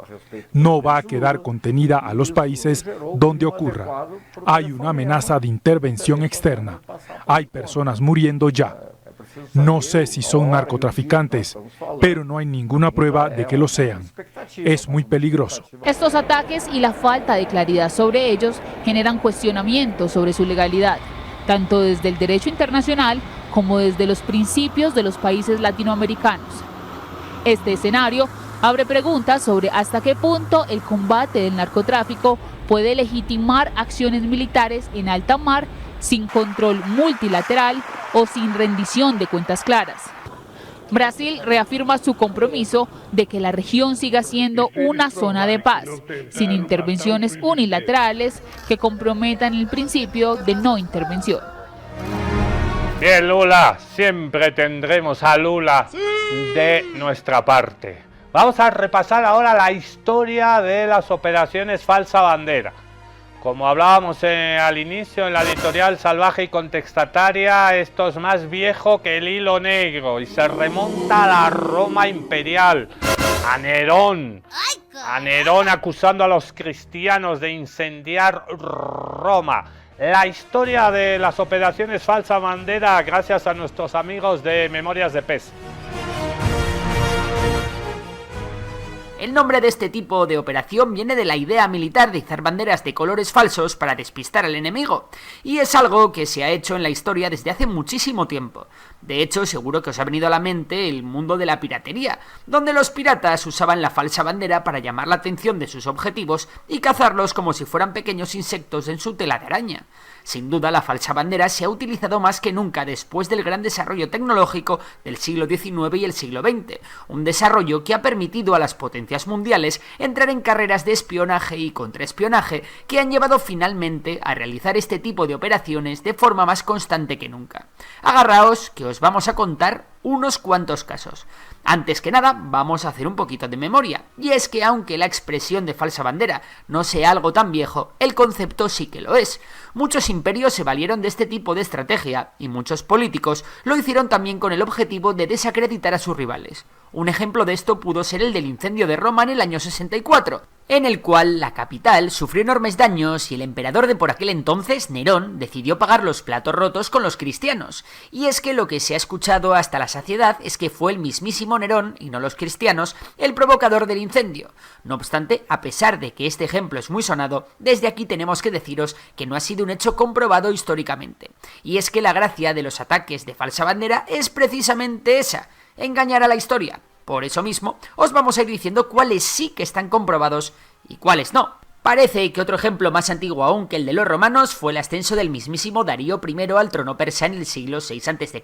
No va a quedar contenida a los países donde ocurra. Hay una amenaza de intervención externa. Hay personas muriendo ya. No sé si son narcotraficantes, pero no hay ninguna prueba de que lo sean. Es muy peligroso. Estos ataques y la falta de claridad sobre ellos generan cuestionamientos sobre su legalidad, tanto desde el derecho internacional como desde los principios de los países latinoamericanos. Este escenario abre preguntas sobre hasta qué punto el combate del narcotráfico puede legitimar acciones militares en alta mar sin control multilateral o sin rendición de cuentas claras. Brasil reafirma su compromiso de que la región siga siendo una zona de paz, sin intervenciones unilaterales que comprometan el principio de no intervención. Bien, Lula, siempre tendremos a Lula de nuestra parte. Vamos a repasar ahora la historia de las operaciones Falsa Bandera. Como hablábamos al inicio en la editorial Salvaje y Contestataria, esto es más viejo que el hilo negro y se remonta a la Roma imperial, a Nerón acusando a los cristianos de incendiar Roma. La historia de las operaciones Falsa Bandera gracias a nuestros amigos de Memorias de Pez. El nombre de este tipo de operación viene de la idea militar de izar banderas de colores falsos para despistar al enemigo, y es algo que se ha hecho en la historia desde hace muchísimo tiempo. De hecho, seguro que os ha venido a la mente el mundo de la piratería, donde los piratas usaban la falsa bandera para llamar la atención de sus objetivos y cazarlos como si fueran pequeños insectos en su tela de araña. Sin duda, la falsa bandera se ha utilizado más que nunca después del gran desarrollo tecnológico del siglo XIX y el siglo XX, un desarrollo que ha permitido a las potencias mundiales entrar en carreras de espionaje y contraespionaje que han llevado finalmente a realizar este tipo de operaciones de forma más constante que nunca. Agarraos, que os vamos a contar unos cuantos casos. Antes que nada, vamos a hacer un poquito de memoria, y es que aunque la expresión de falsa bandera no sea algo tan viejo, el concepto sí que lo es. Muchos imperios se valieron de este tipo de estrategia, y muchos políticos lo hicieron también con el objetivo de desacreditar a sus rivales. Un ejemplo de esto pudo ser el del incendio de Roma en el año 64, en el cual la capital sufrió enormes daños y el emperador de por aquel entonces, Nerón, decidió pagar los platos rotos con los cristianos. Y es que lo que se ha escuchado hasta la saciedad es que fue el mismísimo Nerón, y no los cristianos, el provocador del incendio. No obstante, a pesar de que este ejemplo es muy sonado, desde aquí tenemos que deciros que no ha sido un hecho comprobado históricamente. Y es que la gracia de los ataques de falsa bandera es precisamente esa: engañar a la historia. Por eso mismo, os vamos a ir diciendo cuáles sí que están comprobados y cuáles no. Parece que otro ejemplo más antiguo aún que el de los romanos fue el ascenso del mismísimo Darío I al trono persa en el siglo VI a.C.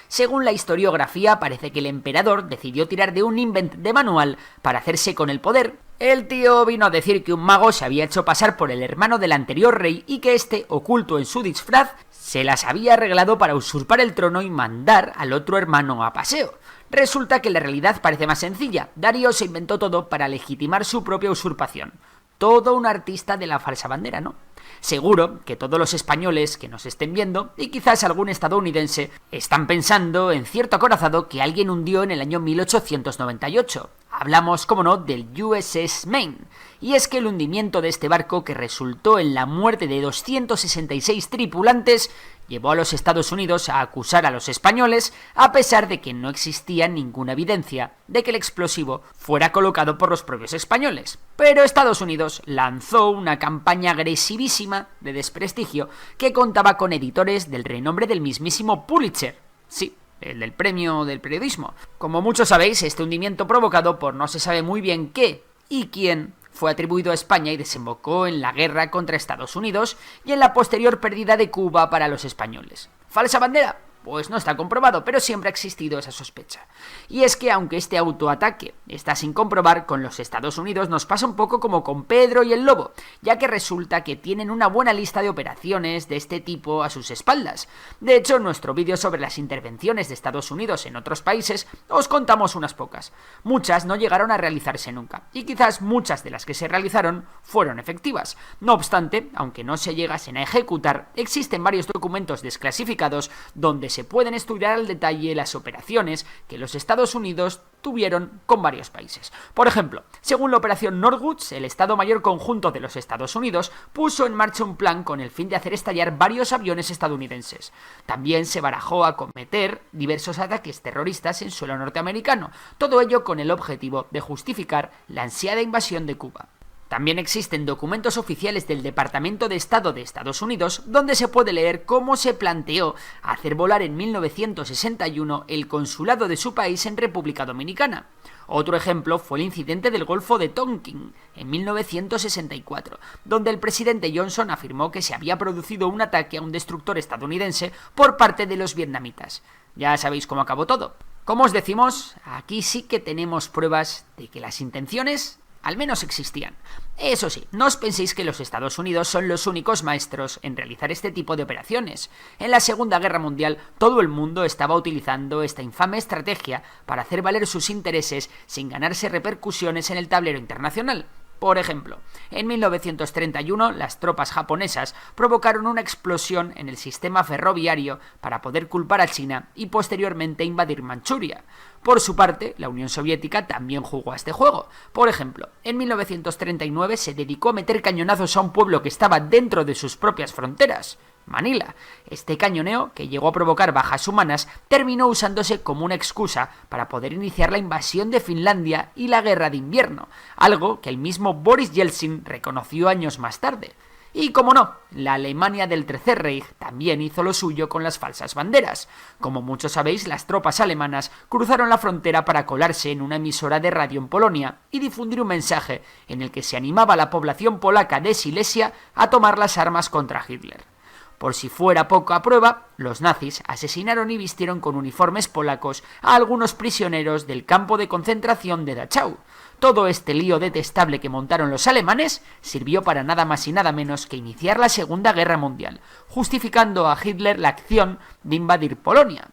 Según la historiografía, parece que el emperador decidió tirar de un invent de manual para hacerse con el poder, El tío vino a decir que un mago se había hecho pasar por el hermano del anterior rey y que este, oculto en su disfraz, se las había arreglado para usurpar el trono y mandar al otro hermano a paseo. Resulta que la realidad parece más sencilla. Darío se inventó todo para legitimar su propia usurpación. Todo un artista de la falsa bandera, ¿no? Seguro que todos los españoles que nos estén viendo, y quizás algún estadounidense, están pensando en cierto acorazado que alguien hundió en el año 1898. Hablamos, como no, del USS Maine. Y es que el hundimiento de este barco, que resultó en la muerte de 266 tripulantes, llevó a los Estados Unidos a acusar a los españoles, a pesar de que no existía ninguna evidencia de que el explosivo fuera colocado por los propios españoles. Pero Estados Unidos lanzó una campaña agresivísima de desprestigio que contaba con editores del renombre del mismísimo Pulitzer. Sí, el del premio del periodismo. Como muchos sabéis, este hundimiento provocado por no se sabe muy bien qué y quién fue atribuido a España y desembocó en la guerra contra Estados Unidos y en la posterior pérdida de Cuba para los españoles. ¿Falsa bandera? Pues no está comprobado, pero siempre ha existido esa sospecha. Y es que aunque este autoataque está sin comprobar, con los Estados Unidos nos pasa un poco como con Pedro y el Lobo, ya que resulta que tienen una buena lista de operaciones de este tipo a sus espaldas. De hecho, en nuestro vídeo sobre las intervenciones de Estados Unidos en otros países, os contamos unas pocas. Muchas no llegaron a realizarse nunca, y quizás muchas de las que se realizaron fueron efectivas. No obstante, aunque no se llegasen a ejecutar, existen varios documentos desclasificados donde se pueden estudiar al detalle las operaciones que los Estados Unidos tuvieron con varios países. Por ejemplo, según la operación Northwoods, el Estado Mayor Conjunto de los Estados Unidos puso en marcha un plan con el fin de hacer estallar varios aviones estadounidenses. También se barajó acometer diversos ataques terroristas en suelo norteamericano, todo ello con el objetivo de justificar la ansiada invasión de Cuba. También existen documentos oficiales del Departamento de Estado de Estados Unidos donde se puede leer cómo se planteó hacer volar en 1961 el consulado de su país en República Dominicana. Otro ejemplo fue el incidente del Golfo de Tonkin en 1964, donde el presidente Johnson afirmó que se había producido un ataque a un destructor estadounidense por parte de los vietnamitas. Ya sabéis cómo acabó todo. Como os decimos, aquí sí que tenemos pruebas de que las intenciones al menos existían. Eso sí, no os penséis que los Estados Unidos son los únicos maestros en realizar este tipo de operaciones. En la Segunda Guerra Mundial, todo el mundo estaba utilizando esta infame estrategia para hacer valer sus intereses sin ganarse repercusiones en el tablero internacional. Por ejemplo, en 1931 las tropas japonesas provocaron una explosión en el sistema ferroviario para poder culpar a China y posteriormente invadir Manchuria. Por su parte, la Unión Soviética también jugó a este juego. Por ejemplo, en 1939 se dedicó a meter cañonazos a un pueblo que estaba dentro de sus propias fronteras, Manila. Este cañoneo, que llegó a provocar bajas humanas, terminó usándose como una excusa para poder iniciar la invasión de Finlandia y la guerra de invierno, algo que el mismo Boris Yeltsin reconoció años más tarde. Y como no, la Alemania del Tercer Reich también hizo lo suyo con las falsas banderas. Como muchos sabéis, las tropas alemanas cruzaron la frontera para colarse en una emisora de radio en Polonia y difundir un mensaje en el que se animaba a la población polaca de Silesia a tomar las armas contra Hitler. Por si fuera poco a prueba, los nazis asesinaron y vistieron con uniformes polacos a algunos prisioneros del campo de concentración de Dachau. Todo este lío detestable que montaron los alemanes sirvió para nada más y nada menos que iniciar la Segunda Guerra Mundial, justificando a Hitler la acción de invadir Polonia.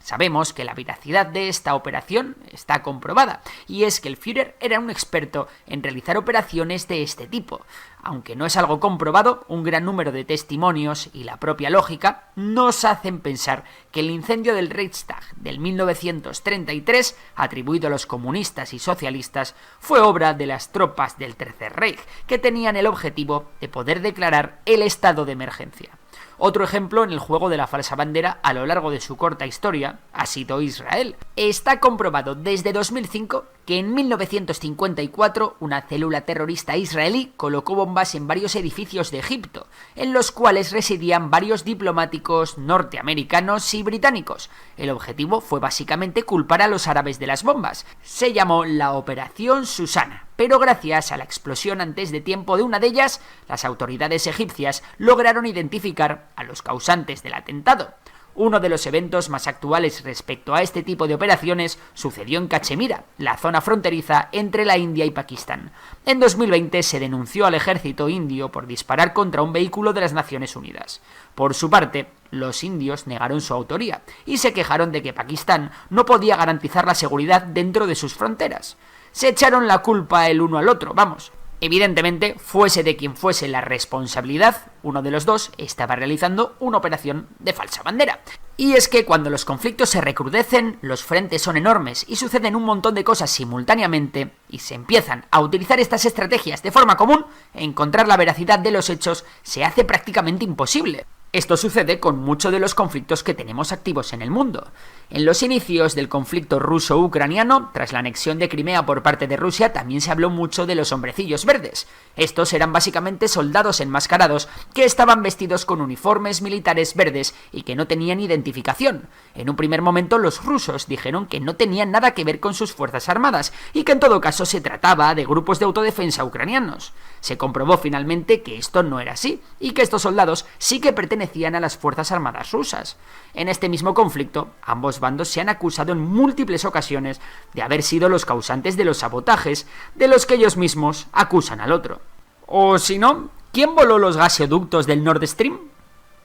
Sabemos que la veracidad de esta operación está comprobada, y es que el Führer era un experto en realizar operaciones de este tipo. Aunque no es algo comprobado, un gran número de testimonios y la propia lógica nos hacen pensar que el incendio del Reichstag del 1933, atribuido a los comunistas y socialistas, fue obra de las tropas del Tercer Reich, que tenían el objetivo de poder declarar el estado de emergencia. Otro ejemplo en el juego de la falsa bandera a lo largo de su corta historia ha sido Israel. Está comprobado desde 2005 que en 1954 una célula terrorista israelí colocó bombas en varios edificios de Egipto, en los cuales residían varios diplomáticos norteamericanos y británicos. El objetivo fue básicamente culpar a los árabes de las bombas. Se llamó la Operación Susana, pero gracias a la explosión antes de tiempo de una de ellas, las autoridades egipcias lograron identificar a los causantes del atentado. Uno de los eventos más actuales respecto a este tipo de operaciones sucedió en Cachemira, la zona fronteriza entre la India y Pakistán. En 2020 se denunció al ejército indio por disparar contra un vehículo de las Naciones Unidas. Por su parte, los indios negaron su autoría y se quejaron de que Pakistán no podía garantizar la seguridad dentro de sus fronteras. Se echaron la culpa el uno al otro, vamos. Evidentemente, fuese de quien fuese la responsabilidad, uno de los dos estaba realizando una operación de falsa bandera. Y es que cuando los conflictos se recrudecen, los frentes son enormes y suceden un montón de cosas simultáneamente y se empiezan a utilizar estas estrategias de forma común, encontrar la veracidad de los hechos se hace prácticamente imposible. Esto sucede con muchos de los conflictos que tenemos activos en el mundo. En los inicios del conflicto ruso-ucraniano, tras la anexión de Crimea por parte de Rusia, también se habló mucho de los hombrecillos verdes. Estos eran básicamente soldados enmascarados que estaban vestidos con uniformes militares verdes y que no tenían identificación. En un primer momento los rusos dijeron que no tenían nada que ver con sus fuerzas armadas y que en todo caso se trataba de grupos de autodefensa ucranianos. Se comprobó finalmente que esto no era así y que estos soldados sí que pertenecían a las fuerzas armadas rusas. En este mismo conflicto, ambos bandos se han acusado en múltiples ocasiones de haber sido los causantes de los sabotajes de los que ellos mismos acusan al otro. O si no, ¿quién voló los gasoductos del Nord Stream?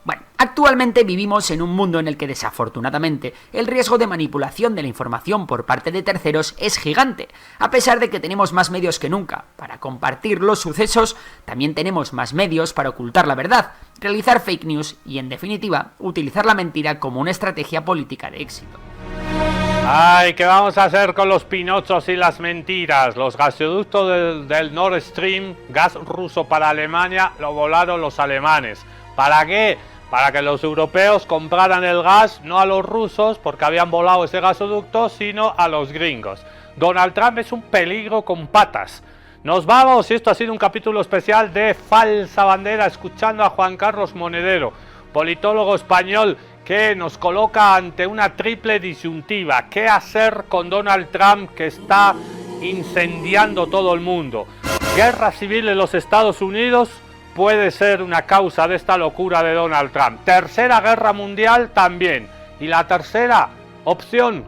Bueno, actualmente vivimos en un mundo en el que desafortunadamente el riesgo de manipulación de la información por parte de terceros es gigante. A pesar de que tenemos más medios que nunca para compartir los sucesos, también tenemos más medios para ocultar la verdad, realizar fake news y, en definitiva, utilizar la mentira como una estrategia política de éxito. Ay, ¿qué vamos a hacer con los pinochos y las mentiras? Los gasoductos del Nord Stream, gas ruso para Alemania, lo volaron los alemanes. ¿Para qué? Para que los europeos compraran el gas, no a los rusos, porque habían volado ese gasoducto, sino a los gringos. Donald Trump es un peligro con patas. Nos vamos, y esto ha sido un capítulo especial de Falsa Bandera, escuchando a Juan Carlos Monedero, politólogo español, que nos coloca ante una triple disyuntiva. ¿Qué hacer con Donald Trump, que está incendiando todo el mundo? Guerra civil en los Estados Unidos puede ser una causa de esta locura de Donald Trump. Tercera guerra mundial también. Y la tercera opción,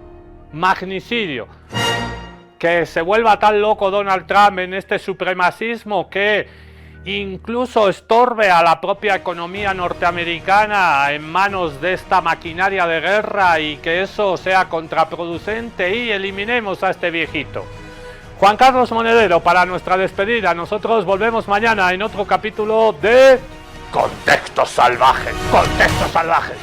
magnicidio. Que se vuelva tan loco Donald Trump en este supremacismo que incluso estorbe a la propia economía norteamericana en manos de esta maquinaria de guerra, y que eso sea contraproducente y eliminemos a este viejito. Juan Carlos Monedero para nuestra despedida. Nosotros volvemos mañana en otro capítulo de Contextos Salvajes. Contextos Salvajes.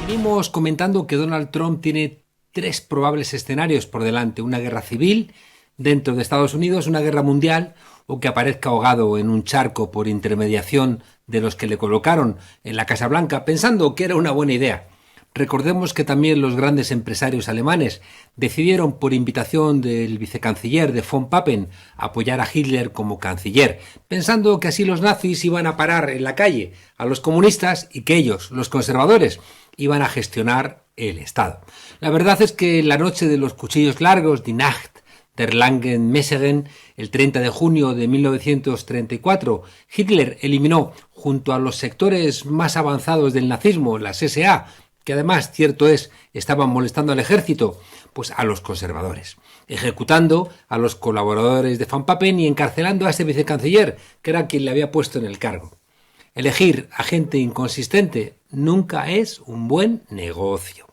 Venimos comentando que Donald Trump tiene tres probables escenarios por delante: una guerra civil dentro de Estados Unidos, una guerra mundial, o que aparezca ahogado en un charco por intermediación de los que le colocaron en la Casa Blanca, pensando que era una buena idea. Recordemos que también los grandes empresarios alemanes decidieron, por invitación del vicecanciller de von Papen, apoyar a Hitler como canciller, pensando que así los nazis iban a parar en la calle a los comunistas y que ellos, los conservadores, iban a gestionar el Estado. La verdad es que la noche de los cuchillos largos, Die Nacht der langen Messerchen, el 30 de junio de 1934, Hitler eliminó, junto a los sectores más avanzados del nazismo, las SA, que además, cierto es, estaban molestando al ejército, pues a los conservadores, ejecutando a los colaboradores de Von Papen y encarcelando a ese vicecanciller, que era quien le había puesto en el cargo. Elegir a gente inconsistente nunca es un buen negocio.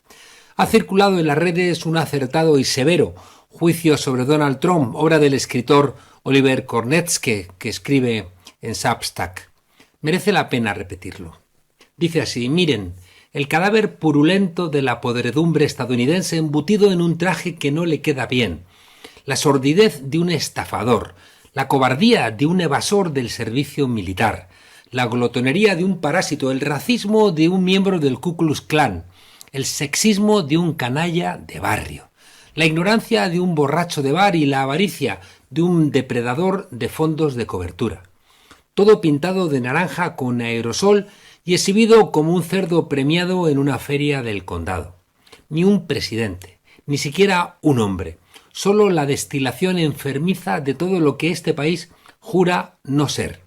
Ha circulado en las redes un acertado y severo juicio sobre Donald Trump, obra del escritor Oliver Kornetske, que escribe en Substack. Merece la pena repetirlo. Dice así: miren, el cadáver purulento de la podredumbre estadounidense embutido en un traje que no le queda bien, la sordidez de un estafador, la cobardía de un evasor del servicio militar, la glotonería de un parásito, el racismo de un miembro del Ku Klux Klan, el sexismo de un canalla de barrio, la ignorancia de un borracho de bar y la avaricia de un depredador de fondos de cobertura. Todo pintado de naranja con aerosol y exhibido como un cerdo premiado en una feria del condado. Ni un presidente, ni siquiera un hombre, solo la destilación enfermiza de todo lo que este país jura no ser,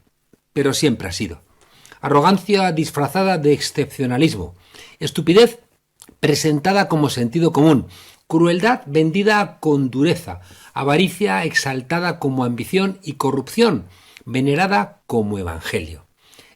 pero siempre ha sido. Arrogancia disfrazada de excepcionalismo, Estupidez presentada como sentido común, crueldad vendida con dureza, avaricia exaltada como ambición y corrupción venerada como evangelio.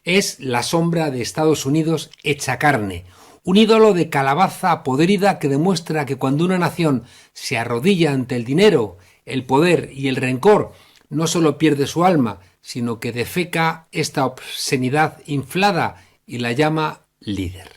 Es la sombra de Estados Unidos hecha carne, un ídolo de calabaza podrida que demuestra que cuando una nación se arrodilla ante el dinero, el poder y el rencor, no solo pierde su alma, sino que defeca esta obscenidad inflada y la llama líder.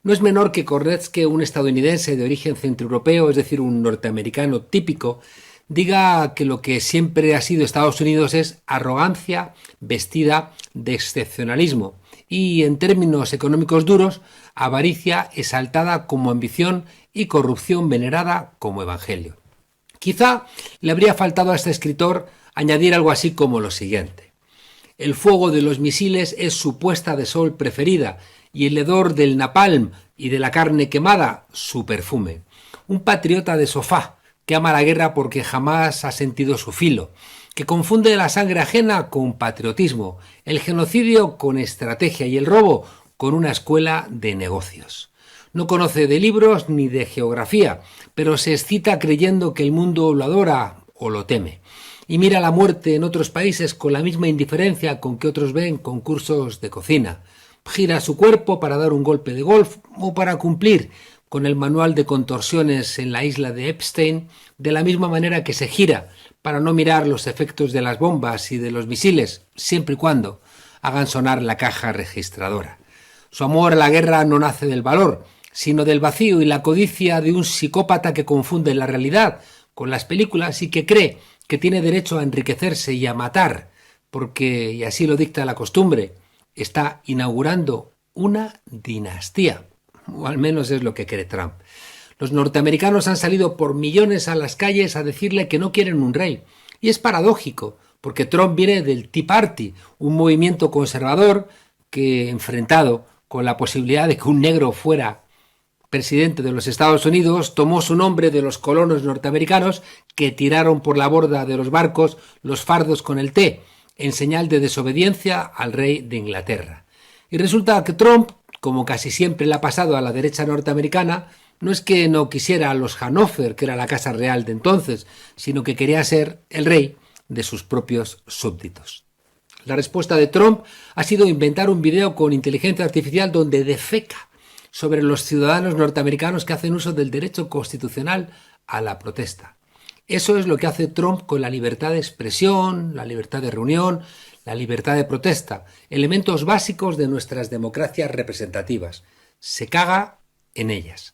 No es menor que Kornetske, un estadounidense de origen centroeuropeo, es decir, un norteamericano típico, diga que lo que siempre ha sido Estados Unidos es arrogancia vestida de excepcionalismo y, en términos económicos duros, avaricia exaltada como ambición y corrupción venerada como evangelio. Quizá le habría faltado a este escritor añadir algo así como lo siguiente: el fuego de los misiles es su puesta de sol preferida y el hedor del napalm y de la carne quemada su perfume. Un patriota de sofá que ama la guerra porque jamás ha sentido su filo, que confunde la sangre ajena con patriotismo, el genocidio con estrategia y el robo con una escuela de negocios. No conoce de libros ni de geografía, pero se excita creyendo que el mundo lo adora o lo teme. Y mira la muerte en otros países con la misma indiferencia con que otros ven concursos de cocina. Gira su cuerpo para dar un golpe de golf o para cumplir con el manual de contorsiones en la isla de Epstein, de la misma manera que se gira para no mirar los efectos de las bombas y de los misiles, siempre y cuando hagan sonar la caja registradora. Su amor a la guerra no nace del valor, sino del vacío y la codicia de un psicópata que confunde la realidad con las películas y que cree que tiene derecho a enriquecerse y a matar, porque, y así lo dicta la costumbre, está inaugurando una dinastía, o al menos es lo que cree Trump. Los norteamericanos han salido por millones a las calles a decirle que no quieren un rey, y es paradójico, porque Trump viene del Tea Party, un movimiento conservador que, enfrentado con la posibilidad de que un negro fuera presidente de los Estados Unidos, tomó su nombre de los colonos norteamericanos que tiraron por la borda de los barcos los fardos con el té, en señal de desobediencia al rey de Inglaterra. Y resulta que Trump, como casi siempre le ha pasado a la derecha norteamericana, no es que no quisiera a los Hannover, que era la casa real de entonces, sino que quería ser el rey de sus propios súbditos. La respuesta de Trump ha sido inventar un video con inteligencia artificial donde defeca sobre los ciudadanos norteamericanos que hacen uso del derecho constitucional a la protesta. Eso es lo que hace Trump con la libertad de expresión, la libertad de reunión, la libertad de protesta, elementos básicos de nuestras democracias representativas. Se caga en ellas.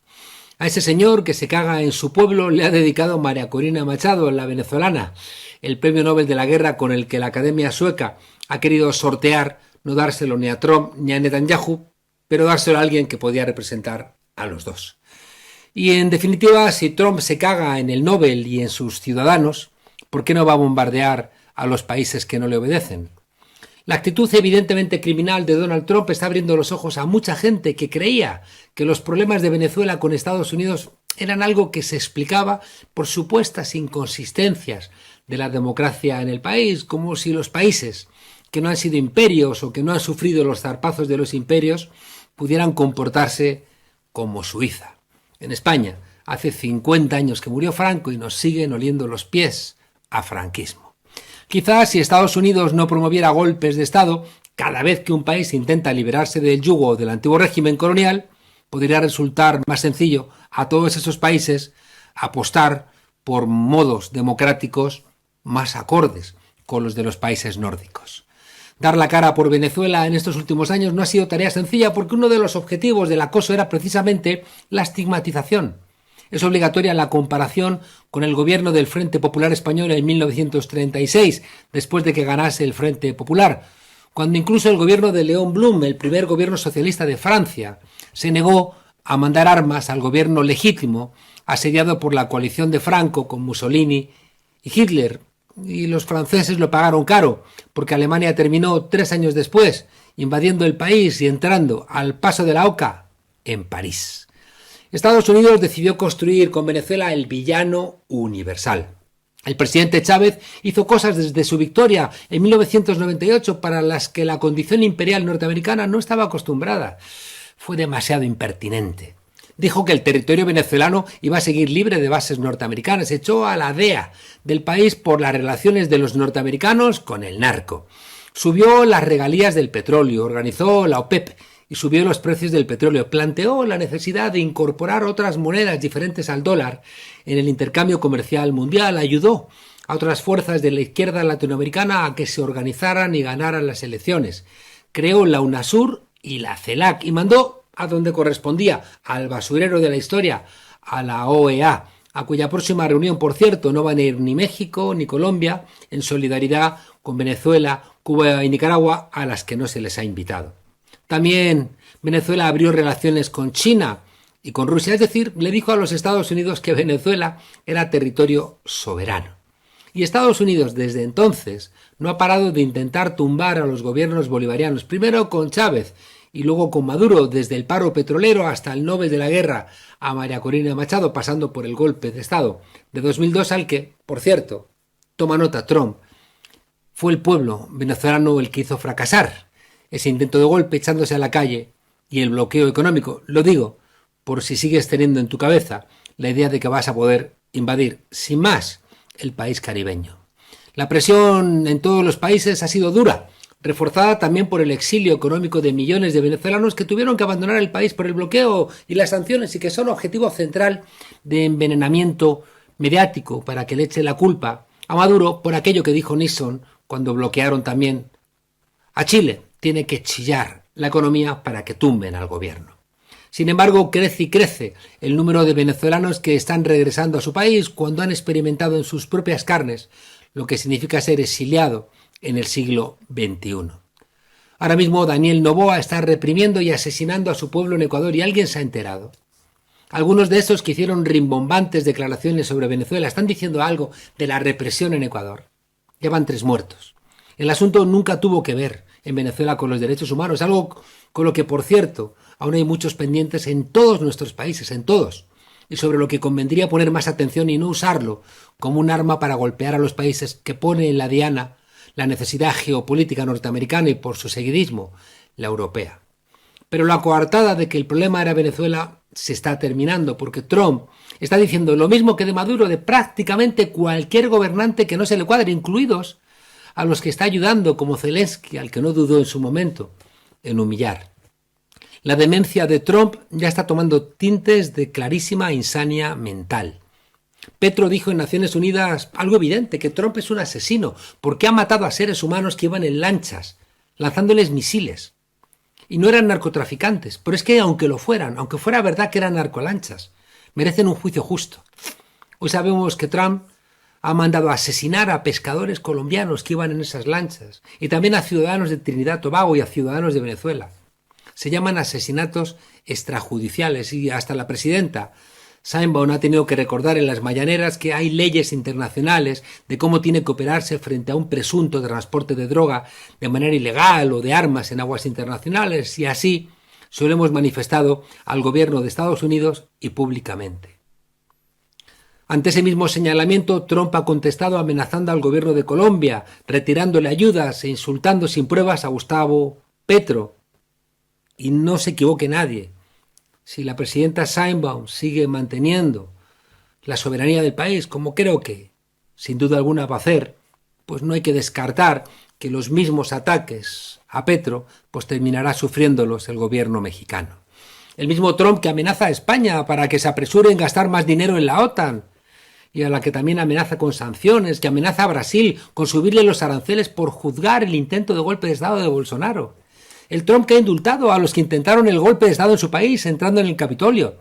A ese señor que se caga en su pueblo le ha dedicado María Corina Machado, la venezolana, el premio Nobel de la Guerra con el que la Academia Sueca ha querido sortear, no dárselo ni a Trump ni a Netanyahu, pero dárselo a alguien que podía representar a los dos. Y en definitiva, si Trump se caga en el Nobel y en sus ciudadanos, ¿por qué no va a bombardear a los países que no le obedecen? La actitud evidentemente criminal de Donald Trump está abriendo los ojos a mucha gente que creía que los problemas de Venezuela con Estados Unidos eran algo que se explicaba por supuestas inconsistencias de la democracia en el país, como si los países que no han sido imperios o que no han sufrido los zarpazos de los imperios pudieran comportarse como Suiza. En España, hace 50 años que murió Franco y nos siguen oliendo los pies a franquismo. Quizás si Estados Unidos no promoviera golpes de Estado, cada vez que un país intenta liberarse del yugo del antiguo régimen colonial, podría resultar más sencillo a todos esos países apostar por modos democráticos más acordes con los de los países nórdicos. Dar la cara por Venezuela en estos últimos años no ha sido tarea sencilla porque uno de los objetivos del acoso era precisamente la estigmatización. Es obligatoria la comparación con el gobierno del Frente Popular Español en 1936, después de que ganase el Frente Popular, cuando incluso el gobierno de Léon Blum, el primer gobierno socialista de Francia, se negó a mandar armas al gobierno legítimo, asediado por la coalición de Franco con Mussolini y Hitler. Y los franceses lo pagaron caro, porque Alemania terminó 3 años después, invadiendo el país y entrando al paso de la Oca en París. Estados Unidos decidió construir con Venezuela el villano universal. El presidente Chávez hizo cosas desde su victoria en 1998 para las que la condición imperial norteamericana no estaba acostumbrada. fue demasiado impertinente. Dijo que el territorio venezolano iba a seguir libre de bases norteamericanas. Echó a la DEA del país por las relaciones de los norteamericanos con el narco. Subió las regalías del petróleo, organizó la OPEP y subió los precios del petróleo. Planteó la necesidad de incorporar otras monedas diferentes al dólar en el intercambio comercial mundial. Ayudó a otras fuerzas de la izquierda latinoamericana a que se organizaran y ganaran las elecciones. Creó la UNASUR y la CELAC y mandó a donde correspondía, al basurero de la historia, a la OEA, a cuya próxima reunión, por cierto, no van a ir ni México ni Colombia, en solidaridad con Venezuela, Cuba y Nicaragua, a las que no se les ha invitado. También Venezuela abrió relaciones con China y con Rusia, es decir, le dijo a los Estados Unidos que Venezuela era territorio soberano. Y Estados Unidos desde entonces no ha parado de intentar tumbar a los gobiernos bolivarianos, primero con Chávez y luego con Maduro, desde el paro petrolero hasta el Nobel de la Guerra a María Corina Machado, pasando por el golpe de Estado de 2002 al que, por cierto, toma nota Trump, fue el pueblo venezolano el que hizo fracasar ese intento de golpe echándose a la calle y el bloqueo económico. Lo digo por si sigues teniendo en tu cabeza la idea de que vas a poder invadir sin más el país caribeño. La presión en todos los países ha sido dura, reforzada también por el exilio económico de millones de venezolanos que tuvieron que abandonar el país por el bloqueo y las sanciones y que son objetivo central de envenenamiento mediático para que le eche la culpa a Maduro por aquello que dijo Nixon cuando bloquearon también a Chile. Tiene que chillar la economía para que tumben al gobierno. Sin embargo, crece y crece el número de venezolanos que están regresando a su país cuando han experimentado en sus propias carnes lo que significa ser exiliado en el siglo XXI. Ahora mismo Daniel Noboa está reprimiendo y asesinando a su pueblo en Ecuador y alguien se ha enterado. Algunos de esos que hicieron rimbombantes declaraciones sobre Venezuela están diciendo algo de la represión en Ecuador. Llevan 3 muertos. El asunto nunca tuvo que ver en Venezuela con los derechos humanos, algo con lo que, por cierto, aún hay muchos pendientes en todos nuestros países, en todos, y sobre lo que convendría poner más atención y no usarlo como un arma para golpear a los países que pone en la diana la necesidad geopolítica norteamericana y, por su seguidismo, la europea. Pero la coartada de que el problema era Venezuela se está terminando, porque Trump está diciendo lo mismo que de Maduro de prácticamente cualquier gobernante que no se le cuadre, incluidos a los que está ayudando, como Zelensky, al que no dudó en su momento en humillar. La demencia de Trump ya está tomando tintes de clarísima insania mental. Petro dijo en Naciones Unidas algo evidente, que Trump es un asesino, porque ha matado a seres humanos que iban en lanchas, lanzándoles misiles. Y no eran narcotraficantes, pero es que aunque lo fueran, aunque fuera verdad que eran narcolanchas, merecen un juicio justo. Hoy sabemos que Trump ha mandado a asesinar a pescadores colombianos que iban en esas lanchas, y también a ciudadanos de Trinidad y Tobago y a ciudadanos de Venezuela. Se llaman asesinatos extrajudiciales y hasta la presidenta Sheinbaum ha tenido que recordar en las mañaneras que hay leyes internacionales de cómo tiene que operarse frente a un presunto transporte de droga de manera ilegal o de armas en aguas internacionales, y así se lo hemos manifestado al gobierno de Estados Unidos y públicamente. Ante ese mismo señalamiento, Trump ha contestado amenazando al gobierno de Colombia, retirándole ayudas e insultando sin pruebas a Gustavo Petro. Y no se equivoque nadie. Si la presidenta Sheinbaum sigue manteniendo la soberanía del país, como creo que sin duda alguna va a hacer, pues no hay que descartar que los mismos ataques a Petro pues terminará sufriéndolos el gobierno mexicano. El mismo Trump que amenaza a España para que se apresure en gastar más dinero en la OTAN, y a la que también amenaza con sanciones, que amenaza a Brasil con subirle los aranceles por juzgar el intento de golpe de Estado de Bolsonaro. El Trump que ha indultado a los que intentaron el golpe de Estado en su país entrando en el Capitolio.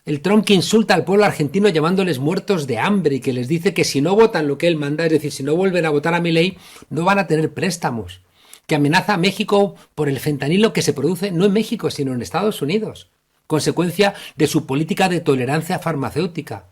El Trump que insulta al pueblo argentino llamándoles muertos de hambre y que les dice que si no votan lo que él manda, es decir, si no vuelven a votar a Milei, no van a tener préstamos. Que amenaza a México por el fentanilo que se produce no en México, sino en Estados Unidos, consecuencia de su política de tolerancia farmacéutica.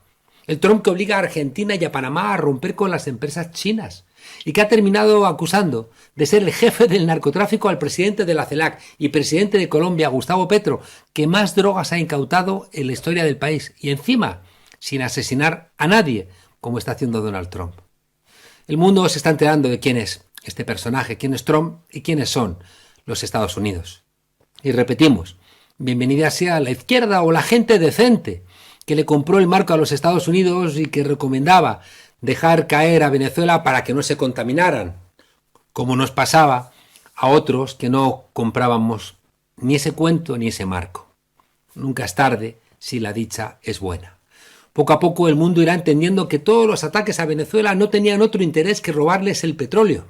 El Trump que obliga a Argentina y a Panamá a romper con las empresas chinas y que ha terminado acusando de ser el jefe del narcotráfico al presidente de la CELAC y presidente de Colombia, Gustavo Petro, que más drogas ha incautado en la historia del país y encima sin asesinar a nadie, como está haciendo Donald Trump. El mundo se está enterando de quién es este personaje, quién es Trump y quiénes son los Estados Unidos. Y repetimos, bienvenida sea la izquierda o la gente decente que le compró el marco a los Estados Unidos y que recomendaba dejar caer a Venezuela para que no se contaminaran, como nos pasaba a otros que no comprábamos ni ese cuento ni ese marco. Nunca es tarde si la dicha es buena. Poco a poco el mundo irá entendiendo que todos los ataques a Venezuela no tenían otro interés que robarles el petróleo.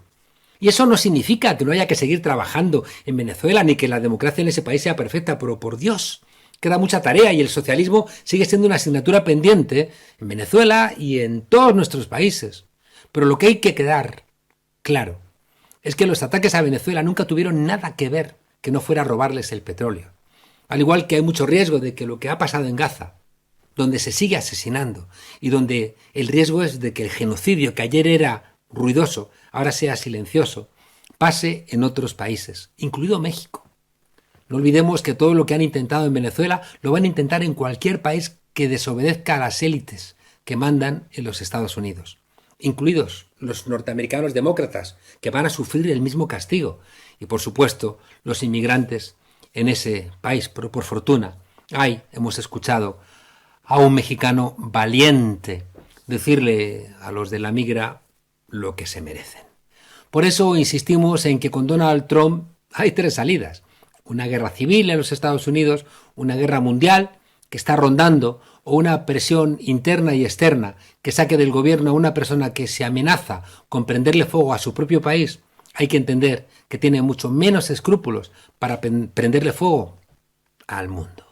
Y eso no significa que no haya que seguir trabajando en Venezuela ni que la democracia en ese país sea perfecta, pero por Dios, queda mucha tarea y el socialismo sigue siendo una asignatura pendiente en Venezuela y en todos nuestros países. Pero lo que hay que quedar claro es que los ataques a Venezuela nunca tuvieron nada que ver que no fuera robarles el petróleo. Al igual que hay mucho riesgo de que lo que ha pasado en Gaza, donde se sigue asesinando y donde el riesgo es de que el genocidio que ayer era ruidoso, ahora sea silencioso, pase en otros países, incluido México. No olvidemos que todo lo que han intentado en Venezuela lo van a intentar en cualquier país que desobedezca a las élites que mandan en los Estados Unidos, incluidos los norteamericanos demócratas, que van a sufrir el mismo castigo, y por supuesto los inmigrantes en ese país. Pero por fortuna, hemos escuchado a un mexicano valiente decirle a los de la migra lo que se merecen. Por eso insistimos en que con Donald Trump hay tres salidas: una guerra civil en los Estados Unidos, una guerra mundial que está rondando, o una presión interna y externa que saque del gobierno a una persona que se amenaza con prenderle fuego a su propio país. Hay que entender que tiene mucho menos escrúpulos para prenderle fuego al mundo.